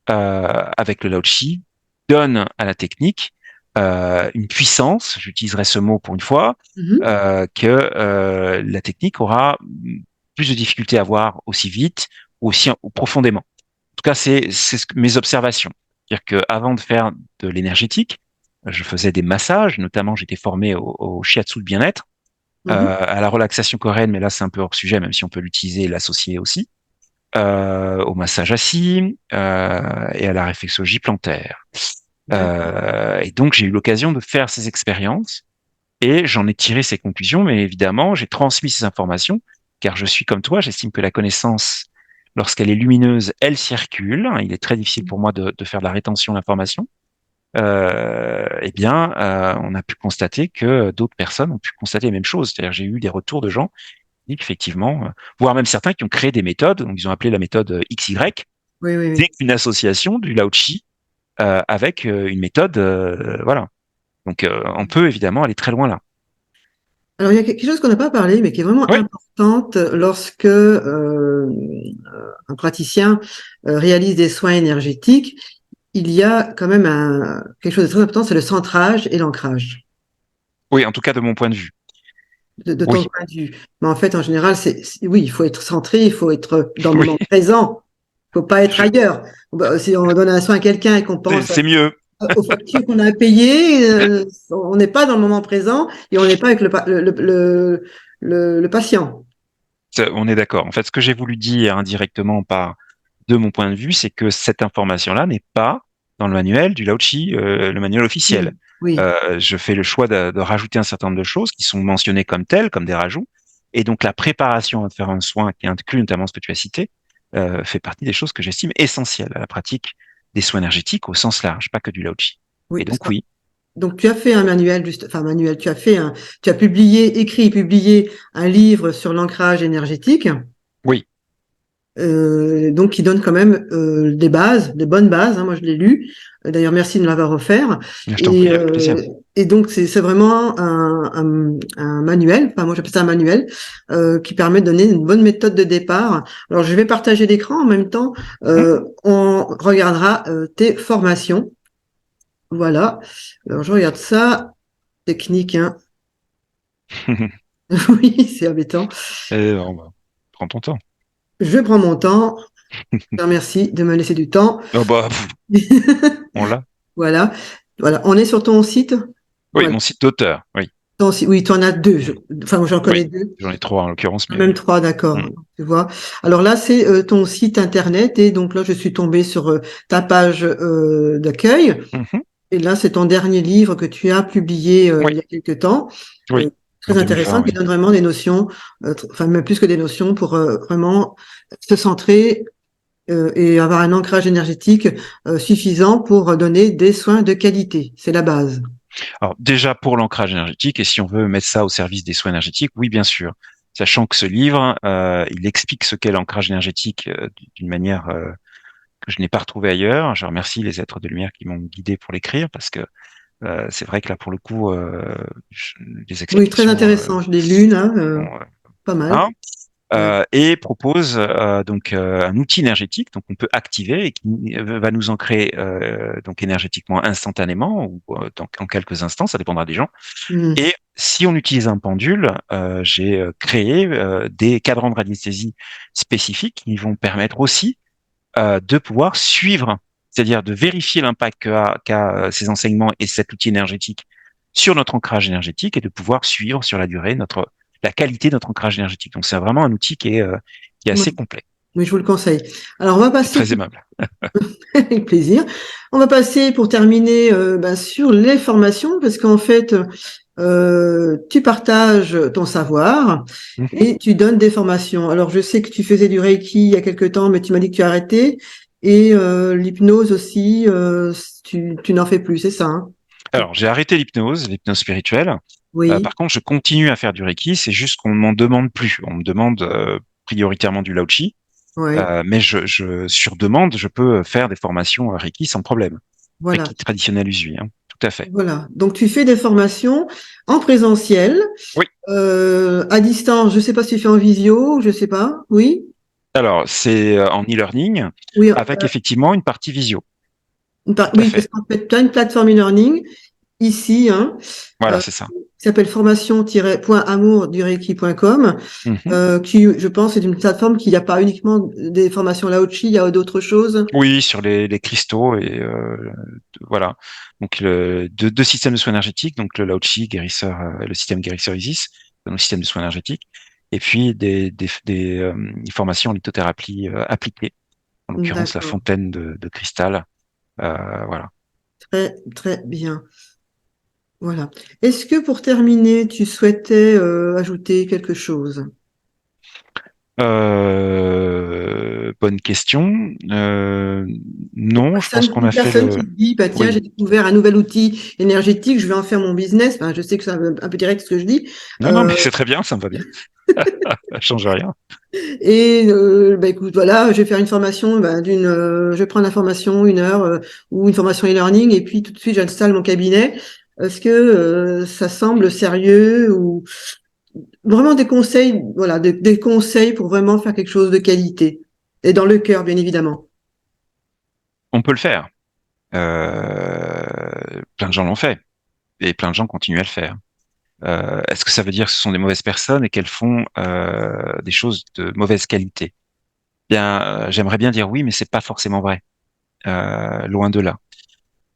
avec le Lao Tzu, donne à la technique une puissance, j'utiliserai ce mot pour une fois, Mhm. que la technique aura plus de difficultés à voir aussi vite ou aussi profondément. En tout cas, mes observations. C'est-à-dire qu'avant de faire de l'énergétique, je faisais des massages, notamment j'étais formé au shiatsu de bien-être, Mhm. à la relaxation coréenne, mais là c'est un peu hors sujet, même si on peut l'utiliser et l'associer aussi, au massage assis et à la réflexologie plantaire. D'accord. Et donc j'ai eu l'occasion de faire ces expériences et j'en ai tiré ces conclusions, mais évidemment j'ai transmis ces informations, car je suis comme toi, j'estime que la connaissance, lorsqu'elle est lumineuse, elle circule. Il est très difficile pour moi de faire de la rétention d'informations. Eh bien, on a pu constater que d'autres personnes ont pu constater les mêmes choses. C'est-à-dire, j'ai eu des retours de gens qui, effectivement, voire même certains qui ont créé des méthodes, donc ils ont appelé la méthode XY, Oui, oui, c'est oui. une association du Lao Tzu avec une méthode, voilà. Donc, on peut évidemment aller très loin là. Alors, il y a quelque chose qu'on n'a pas parlé, mais qui est vraiment Oui, importante lorsque un praticien réalise des soins énergétiques. Il y a quand même quelque chose de très important, c'est le centrage et l'ancrage. oui, en tout cas de mon point de vue. De ton Oui, point de vue. Mais en fait, en général, oui, il faut être centré, il faut être dans le oui, moment présent. Il faut pas être je- ailleurs. Bah, si on donne un soin à quelqu'un et qu'on pense c'est mieux. aux factures qu'on a payées, on n'est pas dans le moment présent et on n'est pas avec le patient. On est d'accord. En fait, ce que j'ai voulu dire indirectement par de mon point de vue, c'est que cette information-là n'est pas dans le manuel du Lao Tzu, le manuel Hmm. officiel. Oui, je fais le choix de rajouter un certain nombre de choses qui sont mentionnées comme telles, comme des rajouts. Et donc la préparation à faire un soin qui inclut notamment ce que tu as cité, fait partie des choses que j'estime essentielles à la pratique des soins énergétiques au sens large, pas que du Lao-Chi. oui. Et donc oui, Donc, tu as fait un manuel, enfin, manuel, tu as publié, écrit et publié un livre sur l'ancrage énergétique, oui, donc qui donne quand même des bases, des bonnes bases, hein, moi, je l'ai lu. D'ailleurs, merci de me l'avoir offert. je t'en Et, prie, avec plaisir. et donc, c'est vraiment un manuel, enfin, moi, j'appelle ça un manuel, qui permet de donner une bonne méthode de départ. Alors, je vais partager l'écran en même temps. Mhm. On regardera tes formations. Voilà. Alors, je regarde ça. Technique, hein. Oui, c'est embêtant. Bah, prends ton temps. Je prends mon temps. Je te remercie de me laisser du temps. Oh bah, on l'a. Voilà. Voilà. On est sur ton site. Oui, Voilà. mon site d'auteur, oui. Oui, tu en as deux. Enfin, moi, j'en Oui, connais deux. j'en ai trois en l'occurrence, mais Même oui. trois, Mm. d'accord. Tu vois. Alors là, c'est ton site internet. Et donc là, je suis tombée sur ta page d'accueil. Mhm. Et là, c'est ton dernier livre que tu as publié il Oui, y a quelque temps. oui, Euh, en Très 2020, intéressant, qui oui. donne vraiment des notions, enfin même plus que des notions, pour vraiment se centrer et avoir un ancrage énergétique suffisant pour donner des soins de qualité. C'est la base. Alors déjà pour l'ancrage énergétique, et si on veut mettre ça au service des soins énergétiques, oui bien sûr. Sachant que ce livre, il explique ce qu'est l'ancrage énergétique d'une manière que je n'ai pas retrouvée ailleurs. Je remercie les êtres de lumière qui m'ont guidé pour l'écrire parce que c'est vrai que là pour le coup, les Oui, très explications intéressant. Je l'ai lu, là, sont, pas mal. hein, Ouais. et propose donc un outil énergétique donc on peut activer et qui va nous ancrer donc énergétiquement instantanément ou en quelques instants, ça dépendra des gens. Mhm. Et si on utilise un pendule, j'ai créé des cadrans de radiesthésie spécifiques qui vont permettre aussi de pouvoir suivre, c'est-à-dire de vérifier l'impact qu'a ces enseignements et cet outil énergétique sur notre ancrage énergétique et de pouvoir suivre sur la durée la qualité de notre ancrage énergétique. Donc c'est vraiment un outil qui est Ouais. assez complet. Oui, je vous le conseille. Alors, on va C'est passer, très aimable. avec plaisir, on va passer pour terminer sur les formations, parce qu'en fait, tu partages ton savoir Mhm. et tu donnes des formations. Alors, je sais que tu faisais du Reiki il y a quelque temps, mais tu m'as dit que tu as arrêté. Et l'hypnose aussi, tu n'en fais plus, c'est ça, hein? Alors j'ai arrêté l'hypnose spirituelle. Oui, Par contre, je continue à faire du Reiki. C'est juste qu'on ne m'en demande plus. On me demande prioritairement du Lao-Chi. oui, Mais sur demande, je peux faire des formations Reiki sans problème. voilà. Reiki traditionnel usui, hein. Tout à fait. Voilà. Donc, tu fais des formations en présentiel, Oui. à distance. Je ne sais pas si tu fais en visio, je ne sais pas. Oui, Alors, c'est en e-learning oui, avec effectivement une partie visio. Tout à oui, parce fait. qu'en fait, tu as une plateforme e-learning ici, hein, Voilà, euh, c'est ça. qui s'appelle formation-amourdureiki.com, Mhm. qui, je pense, est une plateforme qui n'a pas uniquement des formations Lao-Chi, il y a d'autres choses. Oui, sur les cristaux et voilà. Donc deux systèmes de soins énergétiques, donc le Lao-Chi guérisseur, le système guérisseur Isis, le système de soins énergétiques, et puis des formations en lithothérapie appliquée, en l'occurrence la D'accord. fontaine de cristal. Voilà. Très, très bien. Voilà. Est-ce que pour terminer, tu souhaitais ajouter quelque chose? Bonne question. Non, je pense qu'on Une a fait personne qui le. se dit, bah, tiens, j'ai Oui. découvert un nouvel outil énergétique, je vais en faire mon business. Enfin, je sais que c'est un peu direct ce que je dis. Non, non, mais Euh, c'est très bien, ça me va bien. Ça change rien. et bah, écoute, voilà, je vais faire une formation, bah, je vais prendre la formation 1 heure ou une formation e-learning et puis tout de suite j'installe mon cabinet. Est-ce que ça semble sérieux ou vraiment des conseils, voilà, des conseils pour vraiment faire quelque chose de qualité et dans le cœur, bien évidemment. On peut le faire. Plein de gens l'ont fait et plein de gens continuent à le faire. Est-ce que ça veut dire que ce sont des mauvaises personnes et qu'elles font des choses de mauvaise qualité? Bien, j'aimerais bien dire oui, mais c'est pas forcément vrai. Loin de là.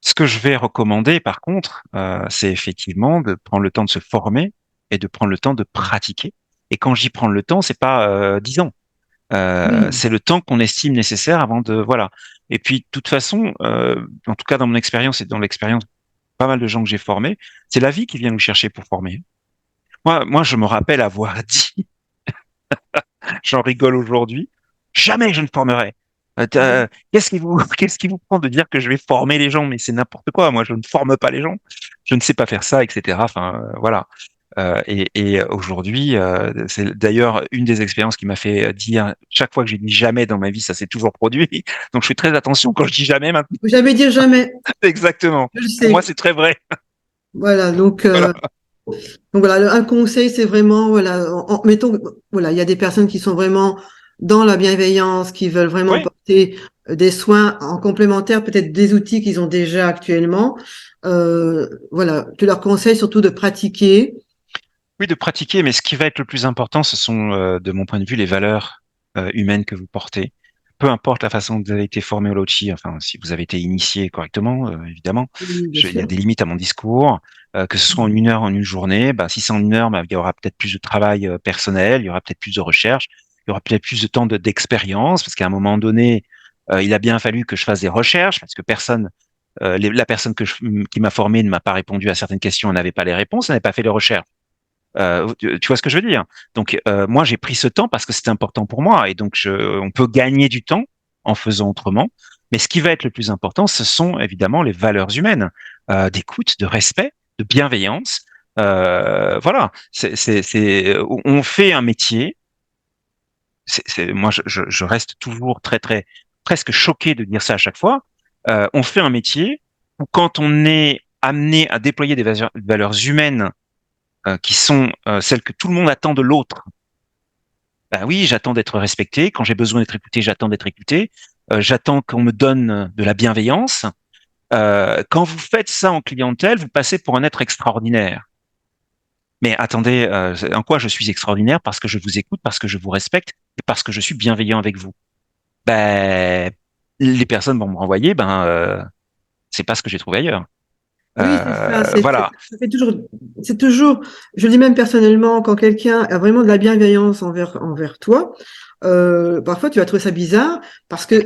Ce que je vais recommander, par contre, c'est effectivement de prendre le temps de se former et de prendre le temps de pratiquer. Et quand j'y prends le temps, c'est pas 10 ans. Oui, C'est le temps qu'on estime nécessaire avant de voilà. Et puis, de toute façon, en tout cas dans mon expérience et dans l'expérience pas mal de gens que j'ai formés, c'est la vie qui vient nous chercher pour former. Moi, je me rappelle avoir dit, j'en rigole aujourd'hui, jamais je ne formerai. Qu'est-ce qui vous prend de dire que je vais former les gens? Mais c'est n'importe quoi. Moi, je ne forme pas les gens. Je ne sais pas faire ça, etc. Enfin, voilà. Et aujourd'hui, c'est d'ailleurs une des expériences qui m'a fait dire chaque fois que j'ai dit jamais dans ma vie, ça s'est toujours produit. Donc, je fais très attention quand je dis jamais maintenant. Faut jamais dire jamais. Exactement. Je le Pour moi, sais. c'est très vrai. Voilà. Voilà. Donc voilà, un conseil, c'est vraiment, voilà, mettons, voilà, il y a des personnes qui sont vraiment dans la bienveillance, qui veulent vraiment Oui. porter des soins en complémentaire, peut-être des outils qu'ils ont déjà actuellement. Voilà, tu leur conseilles surtout de pratiquer. Oui, de pratiquer, mais ce qui va être le plus important, ce sont, de mon point de vue, les valeurs humaines que vous portez. Peu importe la façon dont vous avez été formé au Lauchi, enfin, si vous avez été initié correctement, évidemment, Oui, bien il y a sûr. des limites à mon discours, que ce soit en une heure, en une journée. Bah, si c'est en une heure, bah, il y aura peut-être plus de travail personnel, il y aura peut-être plus de recherche, il y aura peut-être plus de temps d'expérience, parce qu'à un moment donné, il a bien fallu que je fasse des recherches, parce que la personne qui m'a formé ne m'a pas répondu à certaines questions, elle n'avait pas les réponses, elle n'avait pas fait les recherches. Tu vois ce que je veux dire? Donc, moi, j'ai pris ce temps parce que c'était important pour moi. Et donc, on peut gagner du temps en faisant autrement. Mais ce qui va être le plus important, ce sont évidemment les valeurs humaines, d'écoute, de respect, de bienveillance. Voilà, on fait un métier. Moi, je reste toujours très, très, presque choqué de dire ça à chaque fois. On fait un métier où quand on est amené à déployer des valeurs humaines qui sont celles que tout le monde attend de l'autre. Ben oui, j'attends d'être respecté. Quand j'ai besoin d'être écouté, j'attends d'être écouté. J'attends qu'on me donne de la bienveillance. Quand vous faites ça en clientèle, vous passez pour un être extraordinaire. Mais attendez, en quoi je suis extraordinaire? Parce que je vous écoute, parce que je vous respecte et parce que je suis bienveillant avec vous. Ben, les personnes vont me renvoyer, c'est pas ce que j'ai trouvé ailleurs. Oui, c'est ça. Voilà, Ça fait toujours, c'est toujours, je le dis même personnellement, quand quelqu'un a vraiment de la bienveillance envers toi, parfois tu vas trouver ça bizarre parce que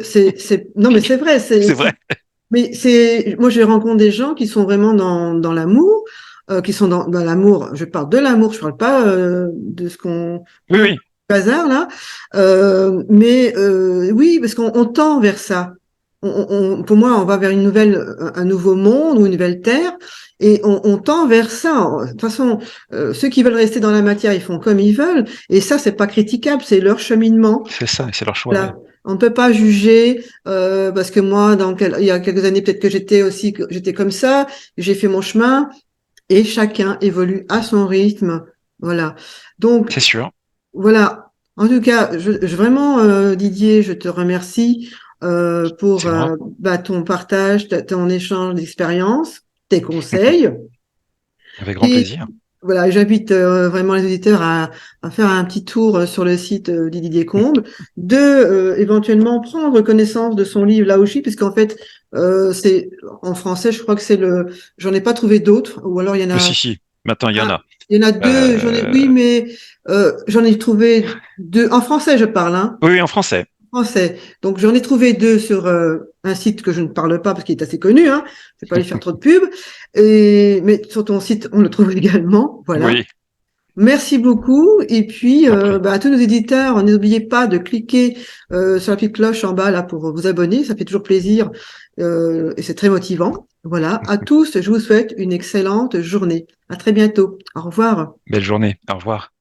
non, mais c'est vrai, c'est vrai. mais moi je rencontre des gens qui sont vraiment dans l'amour, qui sont dans l'amour. Je parle de l'amour, je parle pas de ce qu'on, Oui, hein, oui, bazar là. Mais oui, parce qu'on tend vers ça. Pour moi, on va vers un nouveau monde ou une nouvelle terre, et on tend vers ça. De toute façon, ceux qui veulent rester dans la matière, ils font comme ils veulent, et ça, c'est pas critiquable, c'est leur cheminement. c'est ça, c'est leur choix, oui. Là, on ne peut pas juger parce que moi, il y a quelques années, peut-être que j'étais comme ça, j'ai fait mon chemin, et chacun évolue à son rythme. Voilà. Donc, C'est sûr, voilà. En tout cas, vraiment, Didier, je te remercie pour c'est moi. ton partage, ton échange d'expérience, tes conseils. Avec grand Et plaisir. voilà, j'invite vraiment les auditeurs à faire un petit tour sur le site de Didier Combe, de éventuellement prendre connaissance de son livre Laoshi, puisqu'en fait, c'est en français, je crois que j'en ai pas trouvé d'autres, ou alors il y en a Si, si, maintenant il y en a. il y en a deux, oui, Euh, mais j'en ai trouvé deux, en français je parle, hein, Oui, oui, en français. en français. Donc j'en ai trouvé deux sur un site que je ne parle pas parce qu'il est assez connu, hein, je vais pas lui faire trop de pub, mais sur ton site on le trouve également, voilà. Oui, Merci beaucoup. Et puis, j'en prie. à tous nos éditeurs, n'oubliez pas de cliquer sur la petite cloche en bas là pour vous abonner. Ça fait toujours plaisir et c'est très motivant. Voilà. À tous, je vous souhaite une excellente journée. À très bientôt. Au revoir. Belle journée. Au revoir.